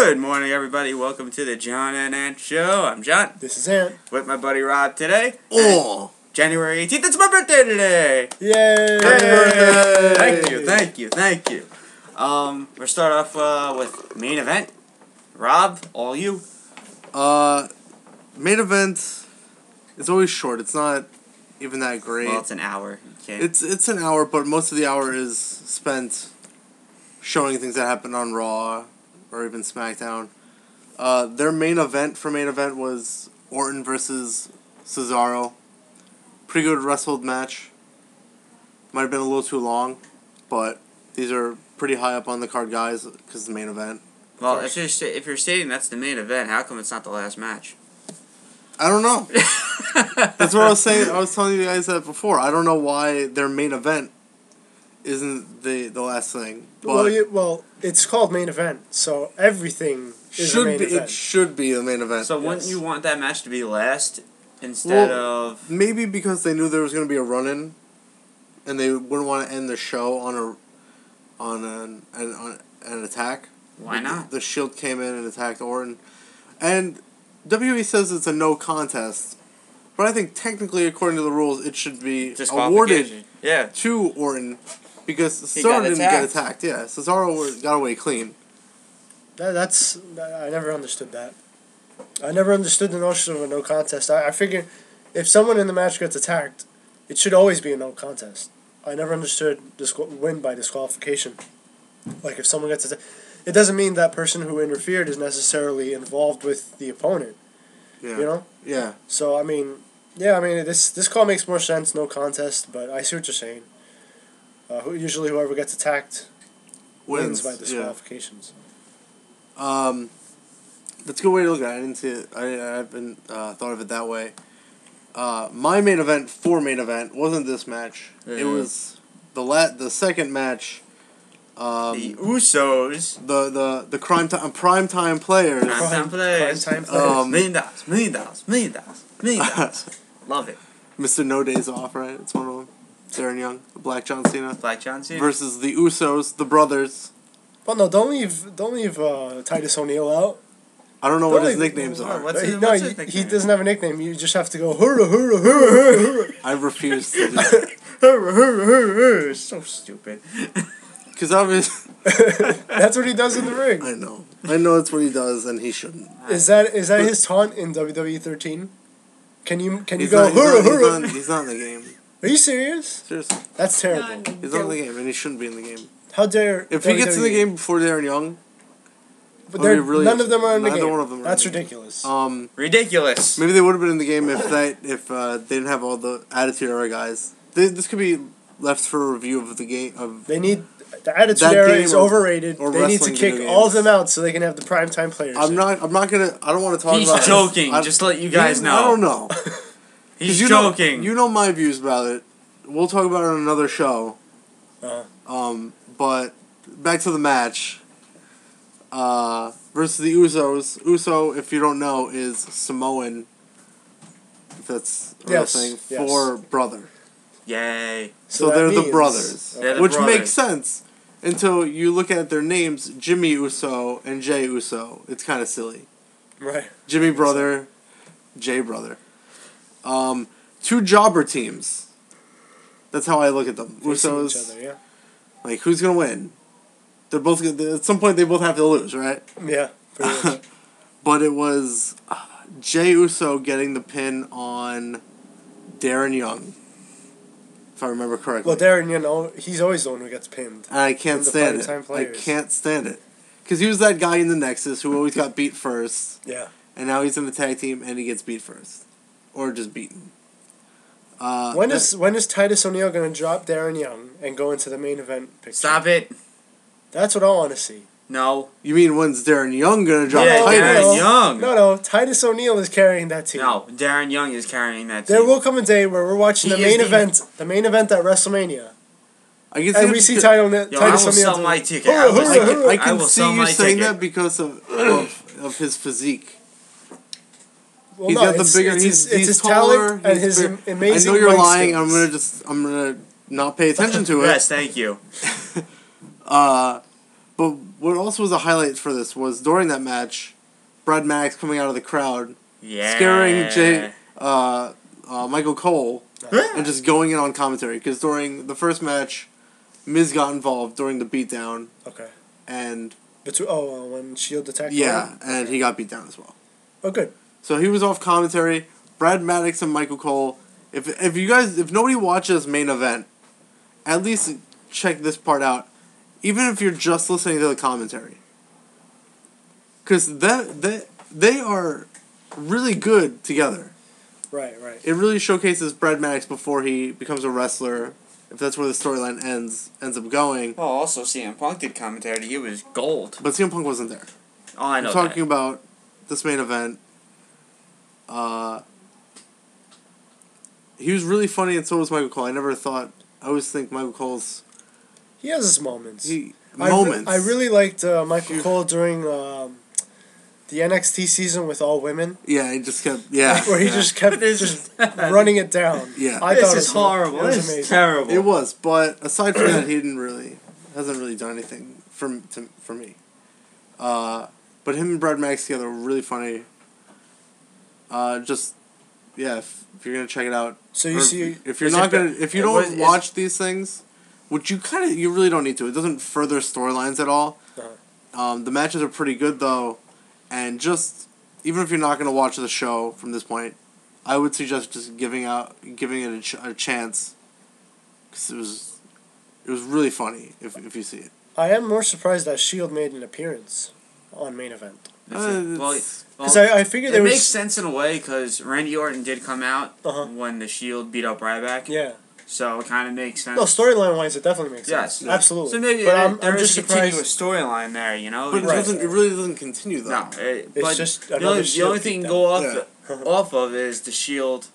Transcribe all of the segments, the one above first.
Good morning, everybody. Welcome to the John and Ant Show. I'm John. This is Ant. With my buddy Rob today. Oh! January 18th. It's my birthday today. Yay! Happy birthday! Thank you. We'll start off with main event. Rob, all you. Main event is always short. It's not even that great. Well, it's an hour. You can't. It's an hour, but most of the hour is spent showing things that happened on Raw or even SmackDown. Their main event was Orton versus Cesaro. Pretty good wrestled match. Might have been a little too long, but these are pretty high up on the card guys because it's the main event. Well, if you're stating that's the main event, how come it's not the last match? I don't know. That's what I was saying. I was telling you guys that before. I don't know why their main event isn't the last thing. Well, it's called main event, so everything is the main event. It should be the main event. So wouldn't you want that match to be last instead of... Maybe because they knew there was going to be a run-in, and they wouldn't want to end the show on an attack. Why not? The Shield came in and attacked Orton. And WWE says it's a no contest, but I think technically, according to the rules, it should be awarded to Orton because Cesaro didn't get attacked. Yeah, Cesaro got away clean. I never understood that. I never understood the notion of a no contest. I figure if someone in the match gets attacked, it should always be a no contest. I never understood win by disqualification. Like if someone gets attacked, it doesn't mean that person who interfered is necessarily involved with the opponent. Yeah. You know? Yeah. So this call makes more sense, no contest, but I see what you're saying. Usually whoever gets attacked wins by disqualifications. Yeah. That's a good way to look at it. I didn't see it. I haven't thought of it that way. My main event wasn't this match. Mm-hmm. It was the second match. The Usos. The primetime players. Primetime players. Million dollars. Love it. Mr. No Days Off, right? It's one of them. Darren Young, Black John Cena. Versus the Usos, the brothers. Well, no, don't leave Titus O'Neil out. I don't know what his nicknames are. What's his nickname? He doesn't have a nickname. You just have to go hurrah, hurrah, hurrah, hurrah. I refuse to do that. Hurrah, hurrah, hurrah. So stupid. Because obviously... That's what he does in the ring. I know that's what he does, and he shouldn't. Is that his taunt in WWE 13? Can you go hurrah, hurrah? He's not in the game. Are you serious? Seriously. That's terrible. He's not in the game, and he shouldn't be in the game. How dare... If he gets in the game before Darren Young... But none of them are in the game. Neither one of them are. That's ridiculous. Ridiculous. Maybe they would have been in the game if they didn't have all the Attitude Era guys. This could be left for a review of the game. They need... The Attitude Era is overrated. They need to kick all of them out so they can have the primetime players. I don't want to talk about... He's joking, just to let you guys know. I don't know. He's joking. You know my views about it. We'll talk about it on another show. But back to the match. Versus the Usos. Uso, if you don't know, is Samoan. If that's a real thing. For brother. Yay. So they're the brothers. Okay. Which makes sense until you look at their names, Jimmy Uso and Jay Uso. It's kind of silly. Right. Jimmy brother, Jay brother. Two jobber teams. That's how I look at them. Usos. Each other, yeah. Like, who's going to win? They're both at some point they both have to lose, right? Yeah, pretty much. But it was Jay Uso getting the pin on Darren Young, if I remember correctly. Well, Darren, he's always the one who gets pinned. And I can't stand it. I can't stand it. Because he was that guy in the Nexus who always got beat first. Yeah. And now he's in the tag team and he gets beat first. Or just beaten. When is Titus O'Neil going to drop Darren Young and go into the main event picture? Stop it. That's what I want to see. No. You mean when's Darren Young going to drop Titus? Darren Young. No. Titus O'Neil is carrying that team. No, Darren Young is carrying that team. There will come a day where we're watching the main event at WrestleMania. And we see Titus O'Neil. I will sell my ticket. I can see you saying that because of his physique. Well, he's got the bigger. It's his taller, talent and his amazing. I know you're lying. I'm gonna not pay attention to it. Yes, thank you. But what also was a highlight for this was during that match, Brad Maddox coming out of the crowd, scaring Michael Cole, and just going in on commentary. Because during the first match, Miz got involved during the beatdown. Okay. And when Shield attacked. Yeah, and he got beat down as well. Oh, good. So he was off commentary. Brad Maddox and Michael Cole. If nobody watches main event, at least check this part out. Even if you're just listening to the commentary, because they are really good together. Right. It really showcases Brad Maddox before he becomes a wrestler. If that's where the storyline ends up going. Well, also CM Punk did commentary. He was gold. But CM Punk wasn't there. Oh, I know. I'm talking about this main event. He was really funny, and so was Michael Cole. I always think Michael Cole's... He has his moments. Moments. I really liked Michael Cole during the NXT season with all women. Yeah, he just kept... Yeah. Where he just kept running it down. Yeah. I this thought is horrible. This is amazing. Terrible. It was, but aside from that, he hasn't really done anything for me. But him and Brad Maddox together were really funny. If you're gonna check it out. So if you don't watch these things, which you really don't need to. It doesn't further storylines at all. Uh-huh. The matches are pretty good though, and just even if you're not gonna watch the show from this point, I would suggest just giving it a chance, because it was really funny if you see it. I am more surprised that Shield made an appearance on main event. Because I figured it makes sense in a way, because Randy Orton did come out Uh-huh. when the Shield beat up Ryback. Yeah. So it kind of makes sense. No, storyline wise, it definitely makes sense. Yes. Absolutely. So maybe but there I'm is just a continuous storyline there, you know? But it really doesn't continue though. No. It's just the another only thing to go off of is the Shield,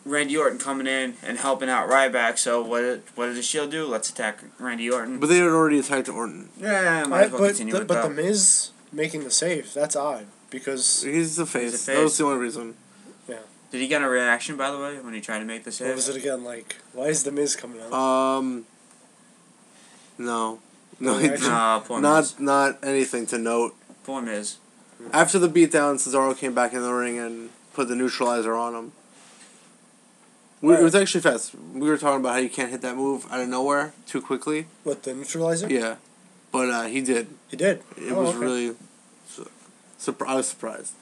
Randy Orton coming in and helping out Ryback. So what did the Shield do? Let's attack Randy Orton. But they had already attacked Orton. Yeah, might as well continue with that. But the Miz making the save, that's odd. Because he's the face. That was the only reason. Yeah. Did he get a reaction, by the way, when he tried to make the save? What was it again like? Why is the Miz coming out? No, poor Miz. Not anything to note. Poor Miz. After the beatdown, Cesaro came back in the ring and put the neutralizer on him. It was actually fast. We were talking about how you can't hit that move out of nowhere too quickly. What, the neutralizer? Yeah, but he did. He did. It was really. I was surprised.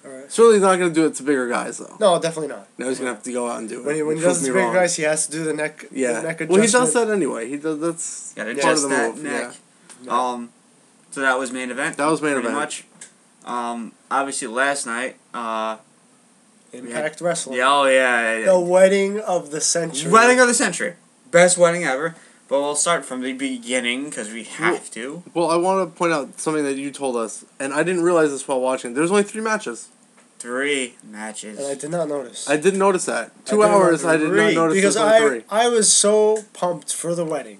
Alright. Certainly not going to do it to bigger guys, though. No, definitely not. Now he's going to have to go out and do it. When he does it to bigger guys, he has to do the neck. Yeah. The neck adjustment. Well, he does that anyway. That's part of the move. Neck. Yeah. So that was main event. That was main event. Much. Obviously last night. Impact Wrestling. Yeah. The wedding of the century. Wedding of the century. Best wedding ever. But we'll start from the beginning, because we have to. Well, I want to point out something that you told us, and I didn't realize this while watching. There's only 3 matches. 3 matches. And I did not notice. I didn't notice that. 2 hours, I did not notice because there was only 3. I was so pumped for the wedding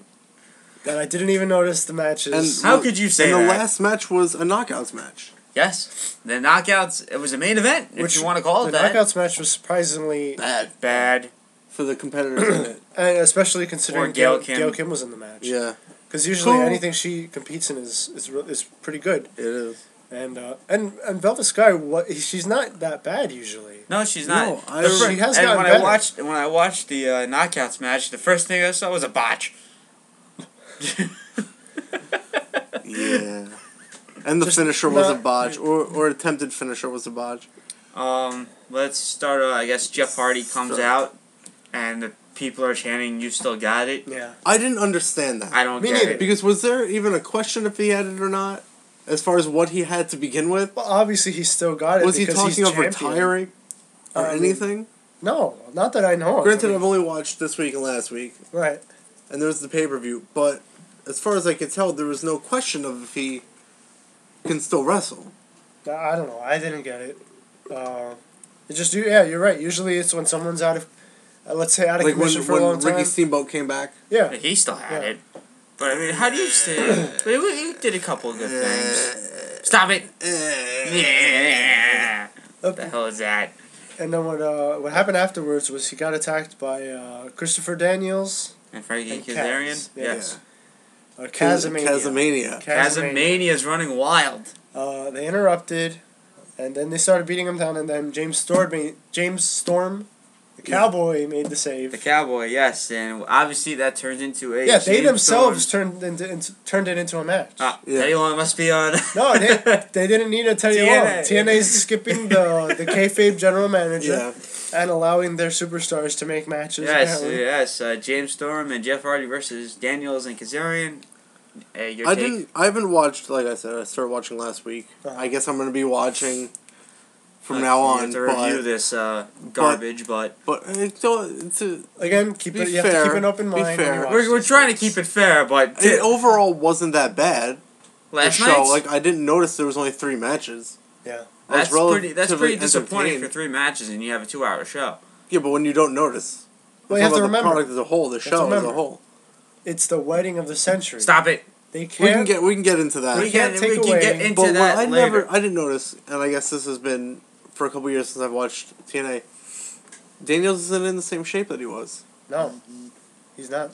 that I didn't even notice the matches. And how could you say that? And the last match was a knockouts match. Yes. The knockouts, it was a main event, if you want to call it that. The knockouts match was surprisingly bad. For the competitors in it. And especially considering Gail Kim was in the match. Yeah. Because usually anything she competes in is pretty good. It is. And Velvet Sky, she's not that bad usually. No, she's not. No, she has gotten better. When I watched the knockouts match, the first thing I saw was a botch. Yeah. And the finisher was a botch, or attempted finisher was a botch. Let's start. I guess Jeff Hardy comes out, and the people are chanting, "You still got it." Yeah. I didn't understand that. I don't get it. Because was there even a question if he had it or not, as far as what he had to begin with? Well, obviously he still got it. Was he talking of retiring or anything? No, not that I know. Granted, I've only watched this week and last week. Right. And there was the pay-per-view, but as far as I could tell, there was no question of if he can still wrestle. I don't know. I didn't get it. You're right. Usually it's when someone's out of, let's say, out of commission for a long time. Like when Ricky Steamboat came back. Yeah. He still had it. But, I mean, how do you say it? He did a couple of good things. Stop it! What the hell is that? And then what happened afterwards was he got attacked by Christopher Daniels. And Frankie Kazarian? Yes. Kazamania. Kazamania is running wild. They interrupted, and then they started beating him down, and then James Storm, the Cowboy, made the save. The Cowboy, yes, and obviously that turns into a they themselves turned it into a match. Teddy Long must be on. No, they didn't need a Teddy Long. TNA's skipping the kayfabe general manager and allowing their superstars to make matches. Yes. James Storm and Jeff Hardy versus Daniels and Kazarian. I haven't watched. Like I said, I started watching last week. I guess I'm going to be watching from now on. To review this garbage, but again, keep an open mind. Fair. We're trying to keep it fair, but it overall wasn't that bad. Last night, I didn't notice there was only 3 matches. Yeah, that's pretty disappointing for 3 matches, and you have a 2-hour show. Yeah, but when you don't notice, well, you have to remember the product as a whole, the show as a whole. It's the wedding of the century. Stop it. They can't. We can get into that. We can get into that later. I didn't notice, and I guess this has been for a couple years since I've watched TNA. Daniels isn't in the same shape that he was. No, he's not.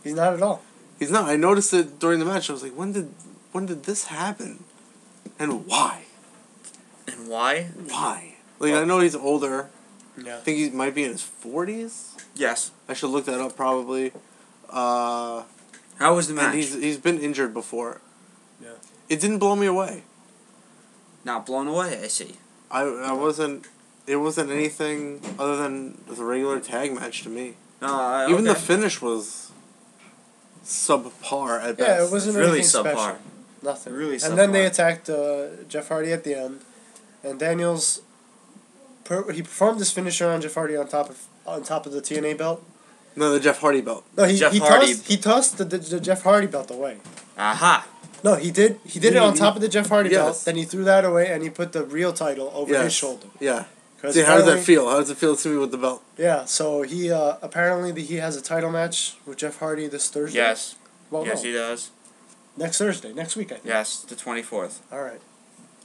He's not at all. He's not. I noticed it during the match. I was like, when did this happen, and why? And why? Why? Like, I know he's older. Yeah. I think he might be in his 40s. Yes. I should look that up probably. How was the match? And he's been injured before. Yeah. It didn't blow me away. Not blown away, I see. I wasn't. It wasn't anything other than the regular tag match to me. Even the finish was subpar at best. Yeah, it wasn't really anything subpar. special. Nothing. Really subpar. And then they attacked Jeff Hardy at the end, and Daniels. He performed his finisher on Jeff Hardy on top of the TNA belt. No, the Jeff Hardy belt. No, he tossed the Jeff Hardy belt away. Aha. No, he did it on top of the Jeff Hardy belt. Then he threw that away and he put the real title over his shoulder. Yeah. See, how does that feel? How does it feel to me with the belt? Yeah. So he apparently he has a title match with Jeff Hardy this Thursday. Yes. Well, yes, he does. Next Thursday, next week, I think. Yes, the 24th. All right.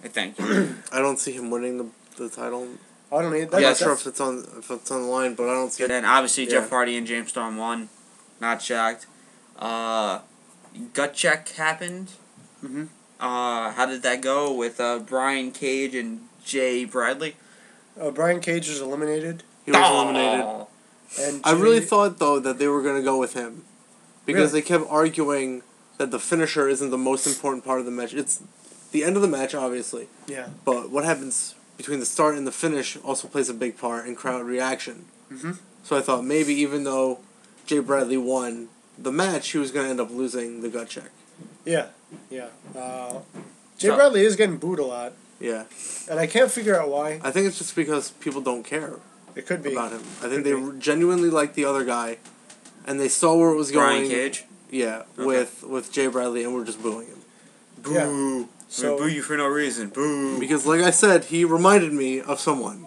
I think. I don't see him winning the title. I don't need. I'm not sure if it's on the line, but I don't see. And then obviously Jeff Hardy and James Storm won. Not shocked. Gut check happened. Mhm. How did that go with Brian Cage and Jay Bradley? Brian Cage was eliminated. He was eliminated. And I really thought though that they were going to go with him, because they kept arguing that the finisher isn't the most important part of the match. It's the end of the match, obviously. Yeah. But what happens between the start and the finish also plays a big part in crowd reaction. Mm-hmm. So I thought maybe even though Jay Bradley won the match, he was going to end up losing the gut check. Yeah. Jay Bradley is getting booed a lot. Yeah. And I can't figure out why. I think it's just because people don't care. It could be about him. I think they genuinely like the other guy, and they saw where it was going. Brian Cage? Yeah, with Jay Bradley, and we're just booing him. Boo. Yeah. So, we boo you for no reason. Boo. Because, like I said, he reminded me of someone.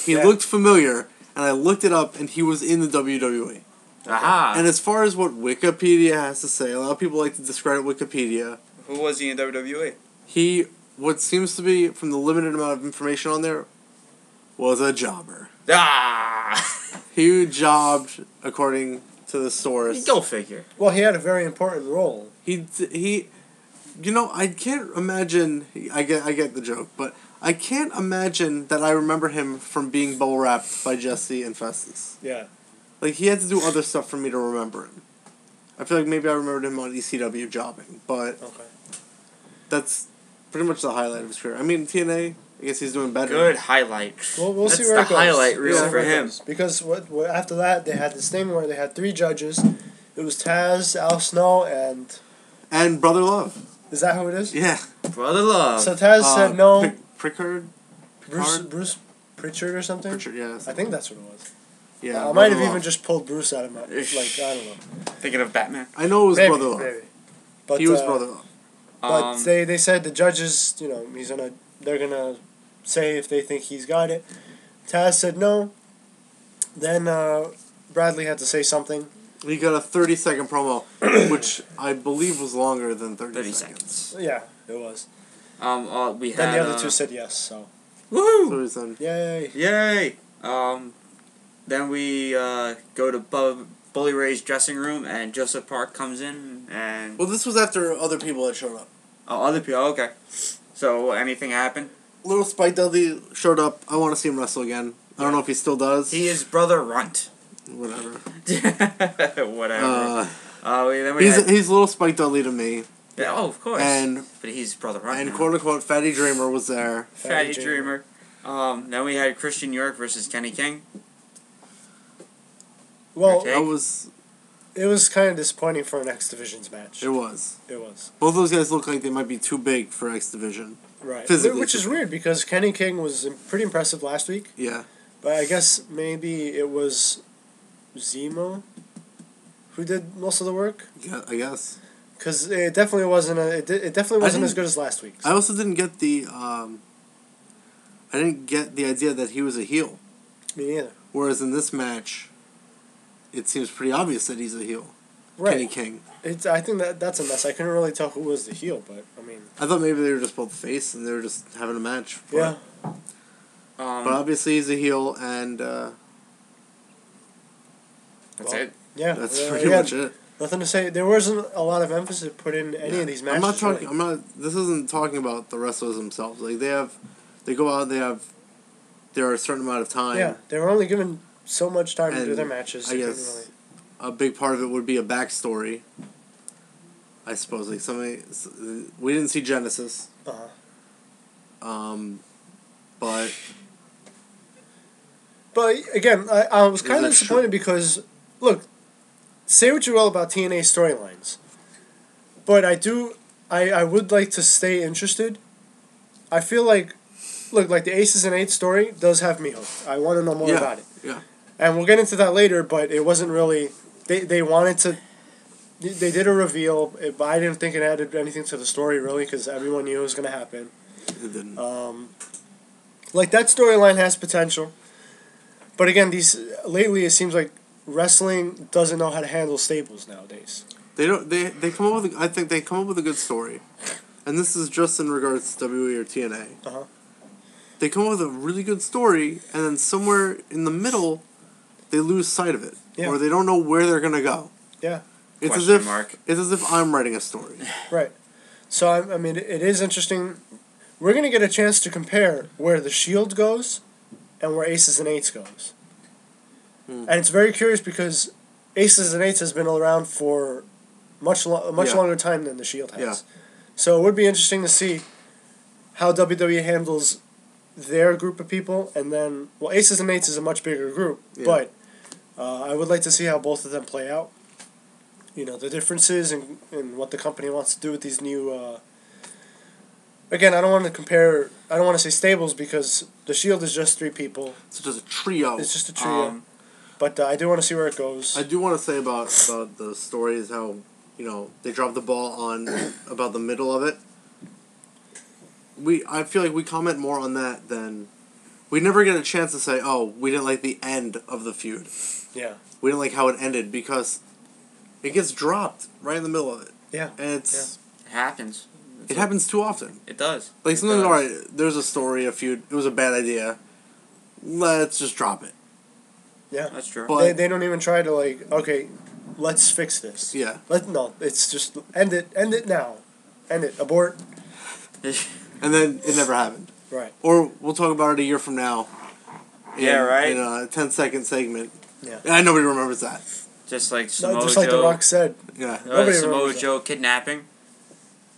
He looked familiar, and I looked it up, and he was in the WWE. Aha. And as far as what Wikipedia has to say, a lot of people like to discredit Wikipedia. Who was he in WWE? He, what seems to be, from the limited amount of information on there, was a jobber. Ah! He jobbed, according to the source. Go figure. Well, he had a very important role. He, you know, I can't imagine. I get the joke, but I can't imagine that I remember him from being bubble wrapped by Jesse and Festus. Yeah. Like, he had to do other stuff for me to remember him. I feel like maybe I remembered him on ECW jobbing, but that's pretty much the highlight of his career. I mean, TNA, I guess he's doing better. Good highlight. We'll see where it goes. That's the highlight reel for him. Because what after that, they had this thing where they had 3 judges. It was Taz, Al Snow, and Brother Love. Is that who it is? Yeah. Brother Love. So Taz said no. Prickard? Bruce Pritchard or something? Pritchard, yeah. I think that's what it was. Yeah. I might have even just pulled Bruce out of my... Like, I don't know. Thinking of Batman. I know it was Brother Love. Maybe. But, he was Brother Love. But they said the judges, you know, they're gonna say if they think he's got it. Taz said no. Then Bradley had to say something. He got a 30-second promo, which I believe was longer than 30 seconds. Yeah, it was. We had. Then the other 2 said yes. So. Woohoo! So Yay! Yay! Then we go to Bully Ray's dressing room, and Joseph Park comes in, and Well, this was after other people had showed up. other people. Okay, so anything happened? Little Spike Dudley showed up. I want to see him wrestle again. I don't know if he still does. He is Brother Runt. Whatever. Whatever. Then we He's Little Spike Dudley to me. Yeah, oh, of course. But he's Brother Runt. And quote unquote Fatty Dreamer was there. Fatty Dreamer. Then we had Christian York versus Kenny King. Well, it was kind of disappointing for an X Divisions match. It was. Both those guys look like they might be too big for X Division. Right. Physically. Which is weird because Kenny King was pretty impressive last week. Yeah. But I guess maybe it was Zemo who did most of the work. Yeah, I guess. Because it definitely wasn't as good as last week's. I also didn't get the idea that he was a heel. Me neither. Whereas in this match, it seems pretty obvious that he's a heel. Right. Kenny King. I think that's a mess. I couldn't really tell who was the heel, but I mean. I thought maybe they were just both face and they were just having a match. Yeah. But obviously he's a heel, and that's it. Yeah, that's pretty much it. Nothing to say. There wasn't a lot of emphasis put in any of these matches. This isn't talking about the wrestlers themselves. Like they go out. There are a certain amount of time. Yeah, they were only given so much time to do their matches. I guess a big part of it would be a backstory. I suppose we didn't see Genesis. But again, I was kind of disappointed because, look, say what you will about TNA storylines, but I would like to stay interested. I feel like, look, like the Aces and Eights story does have me hooked. I want to know more about it. Yeah. And we'll get into that later, but it wasn't really, they wanted to, they did a reveal, but I didn't think it added anything to the story really because everyone knew it was going to happen. It didn't. Like that storyline has potential. But again, lately it seems like wrestling doesn't know how to handle stables nowadays. They don't. They come up with. I think they come up with a good story, and this is just in regards to WWE or TNA. They come up with a really good story, and then somewhere in the middle, they lose sight of it, or they don't know where they're gonna go. Yeah. It's as if I'm writing a story. Right. So I mean, it is interesting. We're gonna get a chance to compare where the Shield goes and where Aces and Eights goes. And it's very curious because Aces and Eights has been around for much longer time than the Shield has. Yeah. So it would be interesting to see how WWE handles their group of people, and then, well, Aces and Eights is a much bigger group, but I would like to see how both of them play out. You know, the differences and what the company wants to do with these new... Again, I don't want to say stables because the Shield is just 3 people. It's just a trio. It's just a trio. But I do want to see where it goes. I do want to say about the story is how, they dropped the ball on about the middle of it. I feel like we comment more on that than... We never get a chance to say, oh, we didn't like the end of the feud. Yeah. We didn't like how it ended because it gets dropped right in the middle of it. Yeah. And it's... It happens. It happens too often. It does. Like, sometimes, alright, there's a story, a feud, it was a bad idea. Let's just drop it. Yeah. That's true. But they don't even try to, like, okay, let's fix this. Yeah. No, it's just, end it now. End it. Abort. And then it never happened. Right. Or we'll talk about it a year from now. In a 10-second segment. Yeah. And nobody remembers that. Just like Samoa just like The Rock said. Yeah. Samoa Joe kidnapping.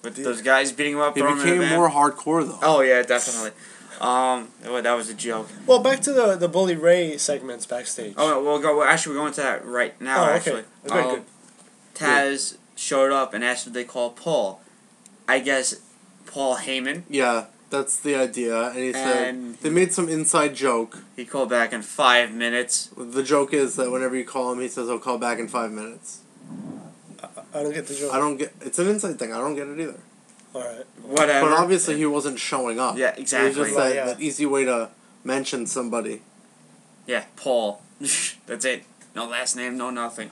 With those guys beating him up. It became more hardcore, though. Oh, yeah, definitely. That was a joke. Well, back to the Bully Ray segments backstage. Oh, we're going to that right now, actually. Okay, good. Taz showed up and asked what they call Paul. I guess Paul Heyman. Yeah, that's the idea. And he said they made some inside joke. He called back in 5 minutes. The joke is that whenever you call him, he says, I'll call back in 5 minutes. I don't get the joke. It's an inside thing. I don't get it either. Alright. Whatever. But obviously he wasn't showing up. Yeah, exactly. It was just that easy way to mention somebody. Yeah, Paul. That's it. No last name, no nothing.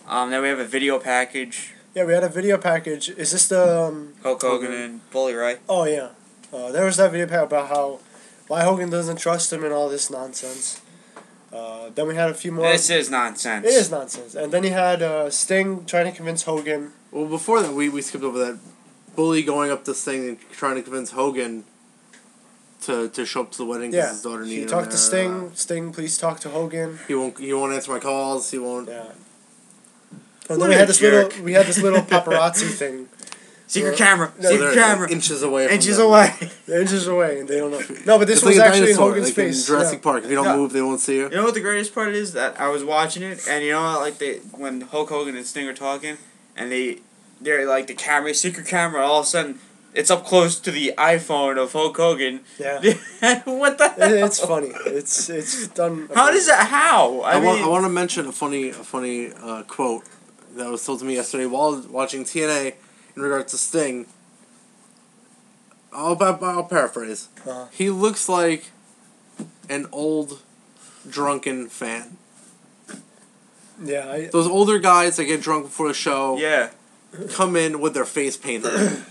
Then we have a video package. Yeah, we had a video package. Is this the... Hulk Hogan and Bully Ray. Oh, yeah. There was that video package about why Hogan doesn't trust him and all this nonsense. Then we had a few more. This is nonsense. It is nonsense. And then you had Sting trying to convince Hogan. Well, before that, we skipped over that. Bully going up this thing and trying to convince Hogan to show up to the wedding because his daughter needed him. He talked to Sting. Sting, please talk to Hogan. He won't answer my calls. He won't. Yeah. And then we had this little paparazzi thing. Secret camera. So Secret camera. Inches away. Inches away. They're inches away, and they don't know. No, but this It's was like a actually dinosaur, in Hogan's like face. in Jurassic Park. If you don't move, they won't see you. You know what the greatest part is? That I was watching it, and you know how, like when Hulk Hogan and Sting are talking, and they're like the camera, secret camera, all of a sudden it's up close to the iPhone of Hulk Hogan. Yeah. What the hell? It's funny. It's done. How does that? How? I want to mention a funny quote that was told to me yesterday while watching TNA in regards to Sting. I'll paraphrase. Uh-huh. He looks like an old, drunken fan. Yeah. Those older guys that get drunk before the show come in with their face painted.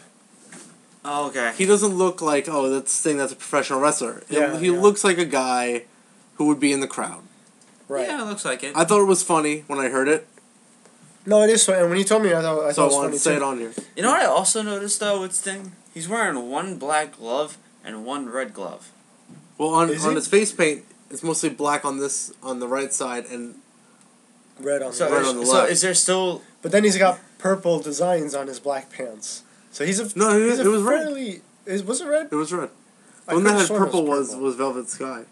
Oh, okay. He doesn't look like, that's Sting, that's a professional wrestler. Yeah, he looks like a guy who would be in the crowd. Right. Yeah, it looks like it. I thought it was funny when I heard it. No, it is funny. And when you told me, I thought it was funny. So I wanted to say it on here. You know what I also noticed, though, with Sting? He's wearing one black glove and one red glove. Well, on his face paint, it's mostly black on the right side and red on red on the left. So is there still... But then he's got purple designs on his black pants. So he's a... No, it was fairly, red. Was it red? It was red. The one that had purple was Velvet Sky.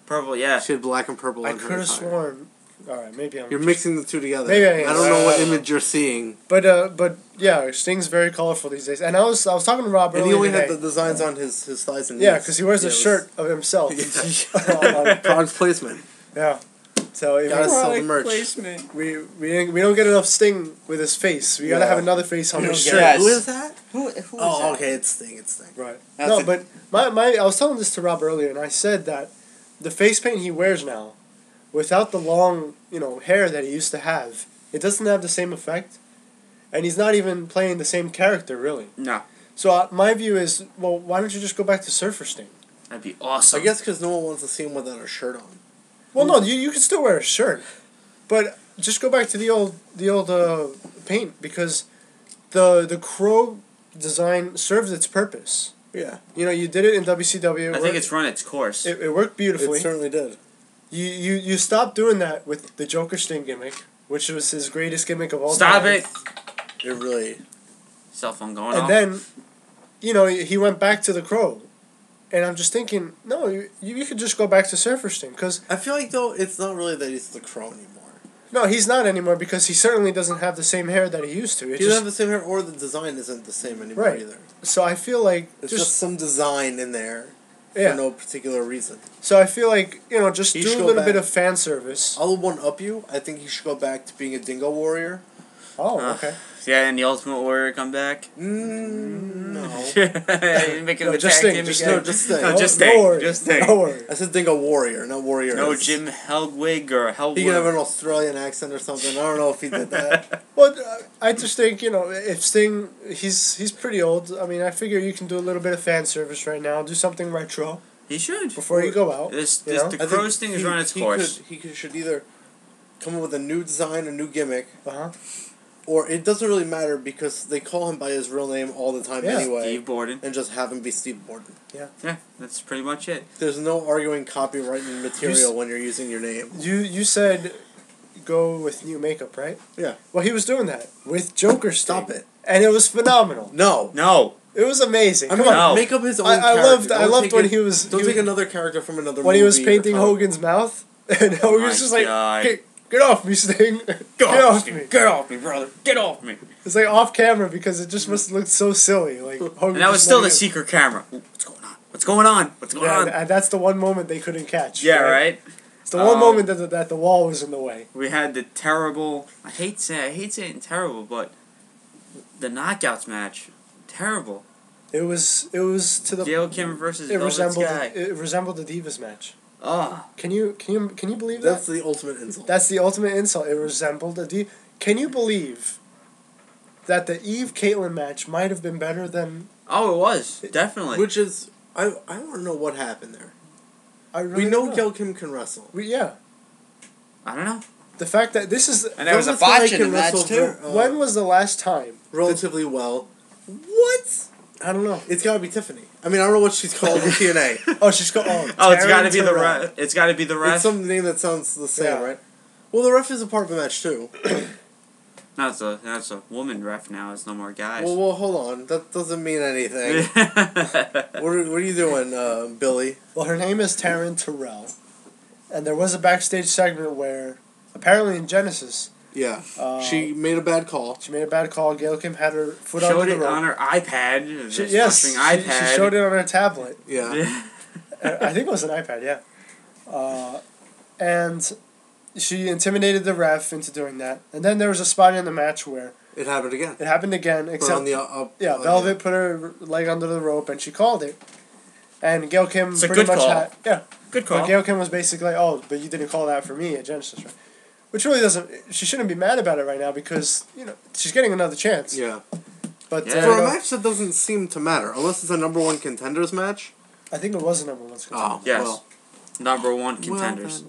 Purple, yeah. She had black and purple on her. I could have sworn... Alright, maybe I'm... You're mixing the two together. Maybe I am. I don't know what image you're seeing. But yeah, Sting's very colorful these days. And I was talking to Rob earlier And he only today. had the designs on his thighs and knees. Yeah, because he wears a shirt of himself. Product placement. Yeah. So Gotta sell the merch. Placement. we don't get enough Sting with his face. We gotta have another face on his shirt. Yes. Who is that? Who is that? Okay, it's Sting. Right. That's no, it. but I was telling this to Rob earlier, and I said that the face paint he wears now, without the long, hair that he used to have, it doesn't have the same effect, and he's not even playing the same character, really. No. So my view is, well, why don't you just go back to Surfer Sting? That'd be awesome. I guess because no one wants to see him without a shirt on. Well, no, you can still wear a shirt, but just go back to the old paint, because the crow design serves its purpose. Yeah. You did it in WCW. I think it's run its course. It worked beautifully. It certainly did. You stopped doing that with the Joker Sting gimmick, which was his greatest gimmick of all Stop time. it! It really... Cell phone going off. And then, he went back to the Crow. And I'm just thinking, no, you could just go back to Surfer Sting, because... I feel like, though, it's not really that he's the Crow anymore. No, he's not anymore, because he certainly doesn't have the same hair that he used to. He doesn't have the same hair, or the design isn't the same anymore either. So I feel like... It's just some design in there for no particular reason. So I feel like, just He do should a go little back. bit of fan service. I'll one-up you. I think he should go back to being a Dingo Warrior. Oh, okay. Yeah, and the Ultimate Warrior come back. No. Making No, the just tag Sting, team just again. No, just Sting. No, just No Sting. worries. Just Sting. No worries. I said Dingo Warrior, not Warrior. No Jim Helwig or Helwig. He can have an Australian accent or something. I don't know if he did that. Well, I just think, if Sting, he's pretty old. I mean, I figure you can do a little bit of fan service right now. Do something retro. He should. Before you go out. The Crow Sting has run its course. He should either come up with a new design, a new gimmick, Uh-huh. or it doesn't really matter because they call him by his real name all the time anyway. Steve Borden. And just have him be Steve Borden. Yeah, that's pretty much it. There's no arguing copyright material when you're using your name. You said go with new makeup, right? Yeah. Well, he was doing that with Joker Sting. Stop it. And it was phenomenal. No. It was amazing. I Come mean, on. No. make up his own I character. loved when he was... Don't take another character from another movie. When he was painting Hogan's mouth, and Hogan was just like, get off me, Sting. Get off me. Get off me, brother. Get off me. It's like off camera because it just must look so silly. Like Hogan. And that was just still the letting secret camera. Ooh, what's going on? What's going on? What's going on? And that's the one moment they couldn't catch. Yeah, right? It's the one moment that the wall was in the way. We had the terrible... I hate saying terrible, but the Knockouts match, terrible. It was to the... Gail Kim versus It Velvet Sky. resembled the Divas match. Oh. Can you believe That's that? the ultimate insult. That's the ultimate insult. It resembled a Divas. Can you believe that the Eve Caitlyn match might have been better than... Oh, it was. Definitely. Which is... I want to know what happened there. I really We know don't Gail Kim can wrestle. Yeah. I don't know. The fact that this is... And there was a Velvet Sky botch in can the match, wrestle too. when was the last time? relatively well. What? I don't know. It's gotta be Tiffany. I mean, I don't know what she's called in TNA. Oh, she's called... Oh, it's got to be the Terrell. ref. It's got to be the ref. It's some name that sounds the same, Yeah. right? Well, the ref is a part of the match, too. No, that's a woman ref now. It's no more guys. Well, hold on. That doesn't mean anything. What are you doing, Billy? Well, her name is Taryn Terrell. And there was a backstage segment where, apparently in Genesis... Yeah. She made a bad call. She made a bad call. Gail Kim had her foot Showed under the it rope. on her iPad. She iPad. showed it on her tablet. Yeah. I think it was an iPad, yeah. And she intimidated the ref into doing that. And then there was a spot in the match where It happened again. it happened again, But except on the Velvet put her leg under the rope and she called it. And Gail Kim It's a pretty good much call. had Good But call. Gail Kim was basically like, "Oh, but you didn't call that for me at Genesis, right?" Which really doesn't. She shouldn't be mad about it right now because she's getting another chance. Yeah. But Yeah. For a match that doesn't seem to matter, unless it's a number one contenders match. I think it was a number one. Oh, Yes. well. Number one contenders.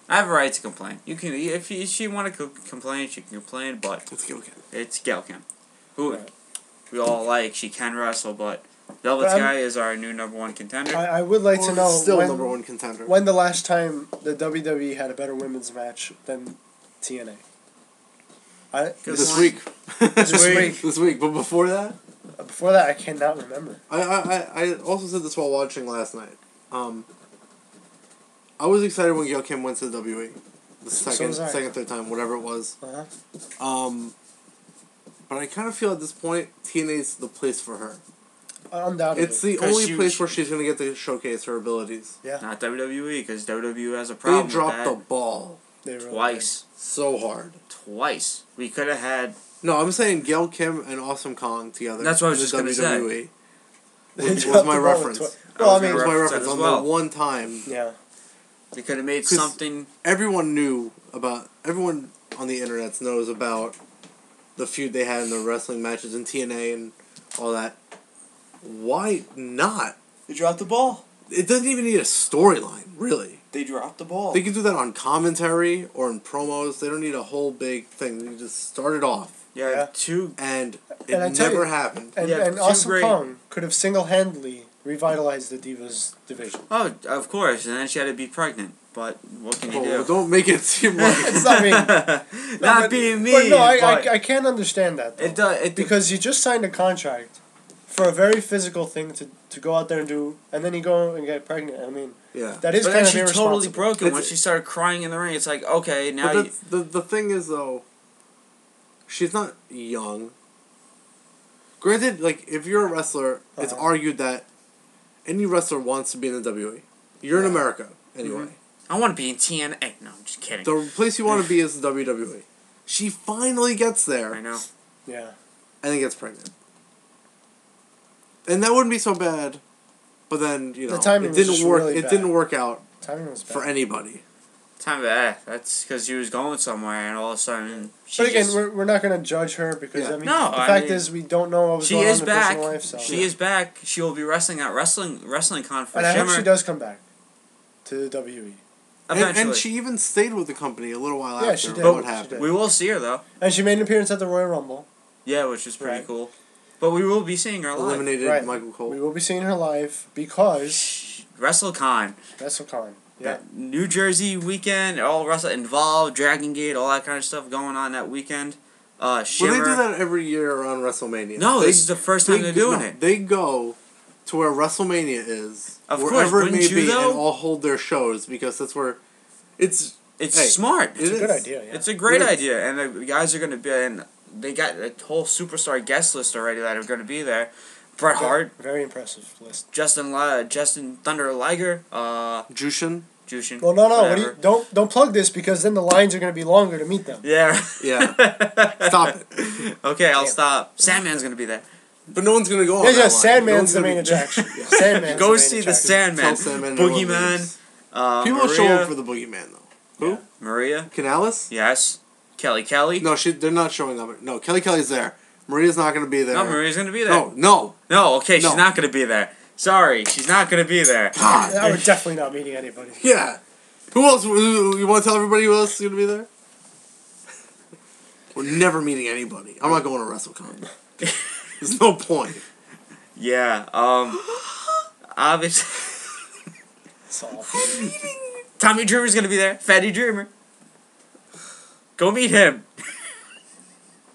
I have a right to complain. You can, if she want to complain, she can complain. But Let's go again. it's Gail Kim, who Right. we all like. She can wrestle, but Velvet But Sky is our new number one contender. I would like to know Still when, number one contender. when the last time the WWE had a better women's match than TNA. This week. This week. This week. But before that, Before that, I cannot remember. I also said this while watching last night. I was excited when Gail Kim went to the WWE. The second, third time, whatever it was. But I kind of feel at this point, TNA's the place for her. Undoubtedly. It's the only place where she's going to get to showcase her abilities. Yeah. Not WWE, because WWE has a problem. They dropped with the that. ball. They really Twice. So hard. Twice. We could have had. No, I'm saying Gail Kim and Awesome Kong together. That's what I was in just the gonna say. WWE They was dropped my the ball reference. Well, I was mean, That was my reference reference that on as well. the one time. yeah. We could have made something. Everyone knew about. Everyone on the internet knows about the feud they had in the wrestling matches in TNA and all that. Why not? They dropped the ball. It doesn't even need a storyline, really. They dropped the ball. They can do that on commentary or in promos. They don't need a whole big thing. They just start it off. Yeah, two. And it And I tell never you- happened. And, Yeah, and two Awesome great- Kong could have single-handedly revitalized the Divas division. Oh, of course. And then she had to be pregnant. But what can you do? Don't make it seem like It's not mean. Not being mean. But no, but I can't understand that, though. it does. Because you just signed a contract for a very physical thing to go out there and do, and then you go and get pregnant. I mean, Yeah. that is But kind then of she irresponsible. totally broke it when It's- she started crying in the ring. It's like, okay, now But you. the thing is, though, she's not young. Granted, like, if you're a wrestler, it's argued that any wrestler wants to be in the WWE. You're in America, anyway. I want to be in TNA. No, I'm just kidding. The place you want to be is the WWE. She finally gets there. I know. Yeah. And then gets pregnant. And that wouldn't be so bad, but then, The timing it was didn't just work. really It bad. didn't work out Timing was bad. for anybody. Time of that's because she was going somewhere, and all of a sudden she But again, just, we're not going to judge her because, Yeah. I mean, No, the I fact mean, is we don't know what was she going on is in her back. personal life. So. She is back. She will be wrestling at wrestling con for And I Shimmer. hope she does come back to the WWE. Eventually. And she even stayed with the company a little while Yeah, after she did. what She happened. did. We will see her though. And she made an appearance at the Royal Rumble. Yeah, which is pretty Right. cool. But we will be seeing her live. Eliminated Right. Michael Cole. We will be seeing her live because WrestleCon. WrestleCon. Yeah. That New Jersey weekend, all wrestle involved, Dragon Gate, all that kind of stuff going on that weekend. Shimmer. Well, they do that every year around WrestleMania. No, this is the first time they're doing it. They go to where WrestleMania is, Of course, wherever it may wouldn't you, be, though? and all hold their shows because that's where it's. It's Hey, smart. It's It a good is. idea, yeah. It's a great It is. idea, and the guys are going to be, and they got a whole superstar guest list already that are going to be there. Bret Hart, Very impressive list. Justin Thunder Liger, Jushin. Jushin. Well, no, whatever. don't plug this because then the lines are going to be longer to meet them. Yeah. Yeah. Stop it. Okay, I'll Damn. stop. Sandman's going to be there. But no one's gonna go on Yeah, that yeah, line. Sandman's the No main one's gonna attraction. Yeah. Sandman's Go the main see the attraction. Sandman. Tell Sandman no one Boogeyman. leaves. People show Maria. up for the Boogeyman though. Who? Maria. Canales? Yes. Kelly. No, they're not showing up. No, Kelly's there. Maria's not gonna be there. No, Maria's going to be there. No. No, okay, No. she's not going to be there. Sorry, she's not going to be there. God. Yeah, we're definitely not meeting anybody. Yeah. Who else? You want to tell everybody who else is going to be there? We're never meeting anybody. I'm not going to WrestleCon. There's no point. Yeah. Obviously. Tommy Dreamer's gonna be there. Fatty Dreamer. Go meet him.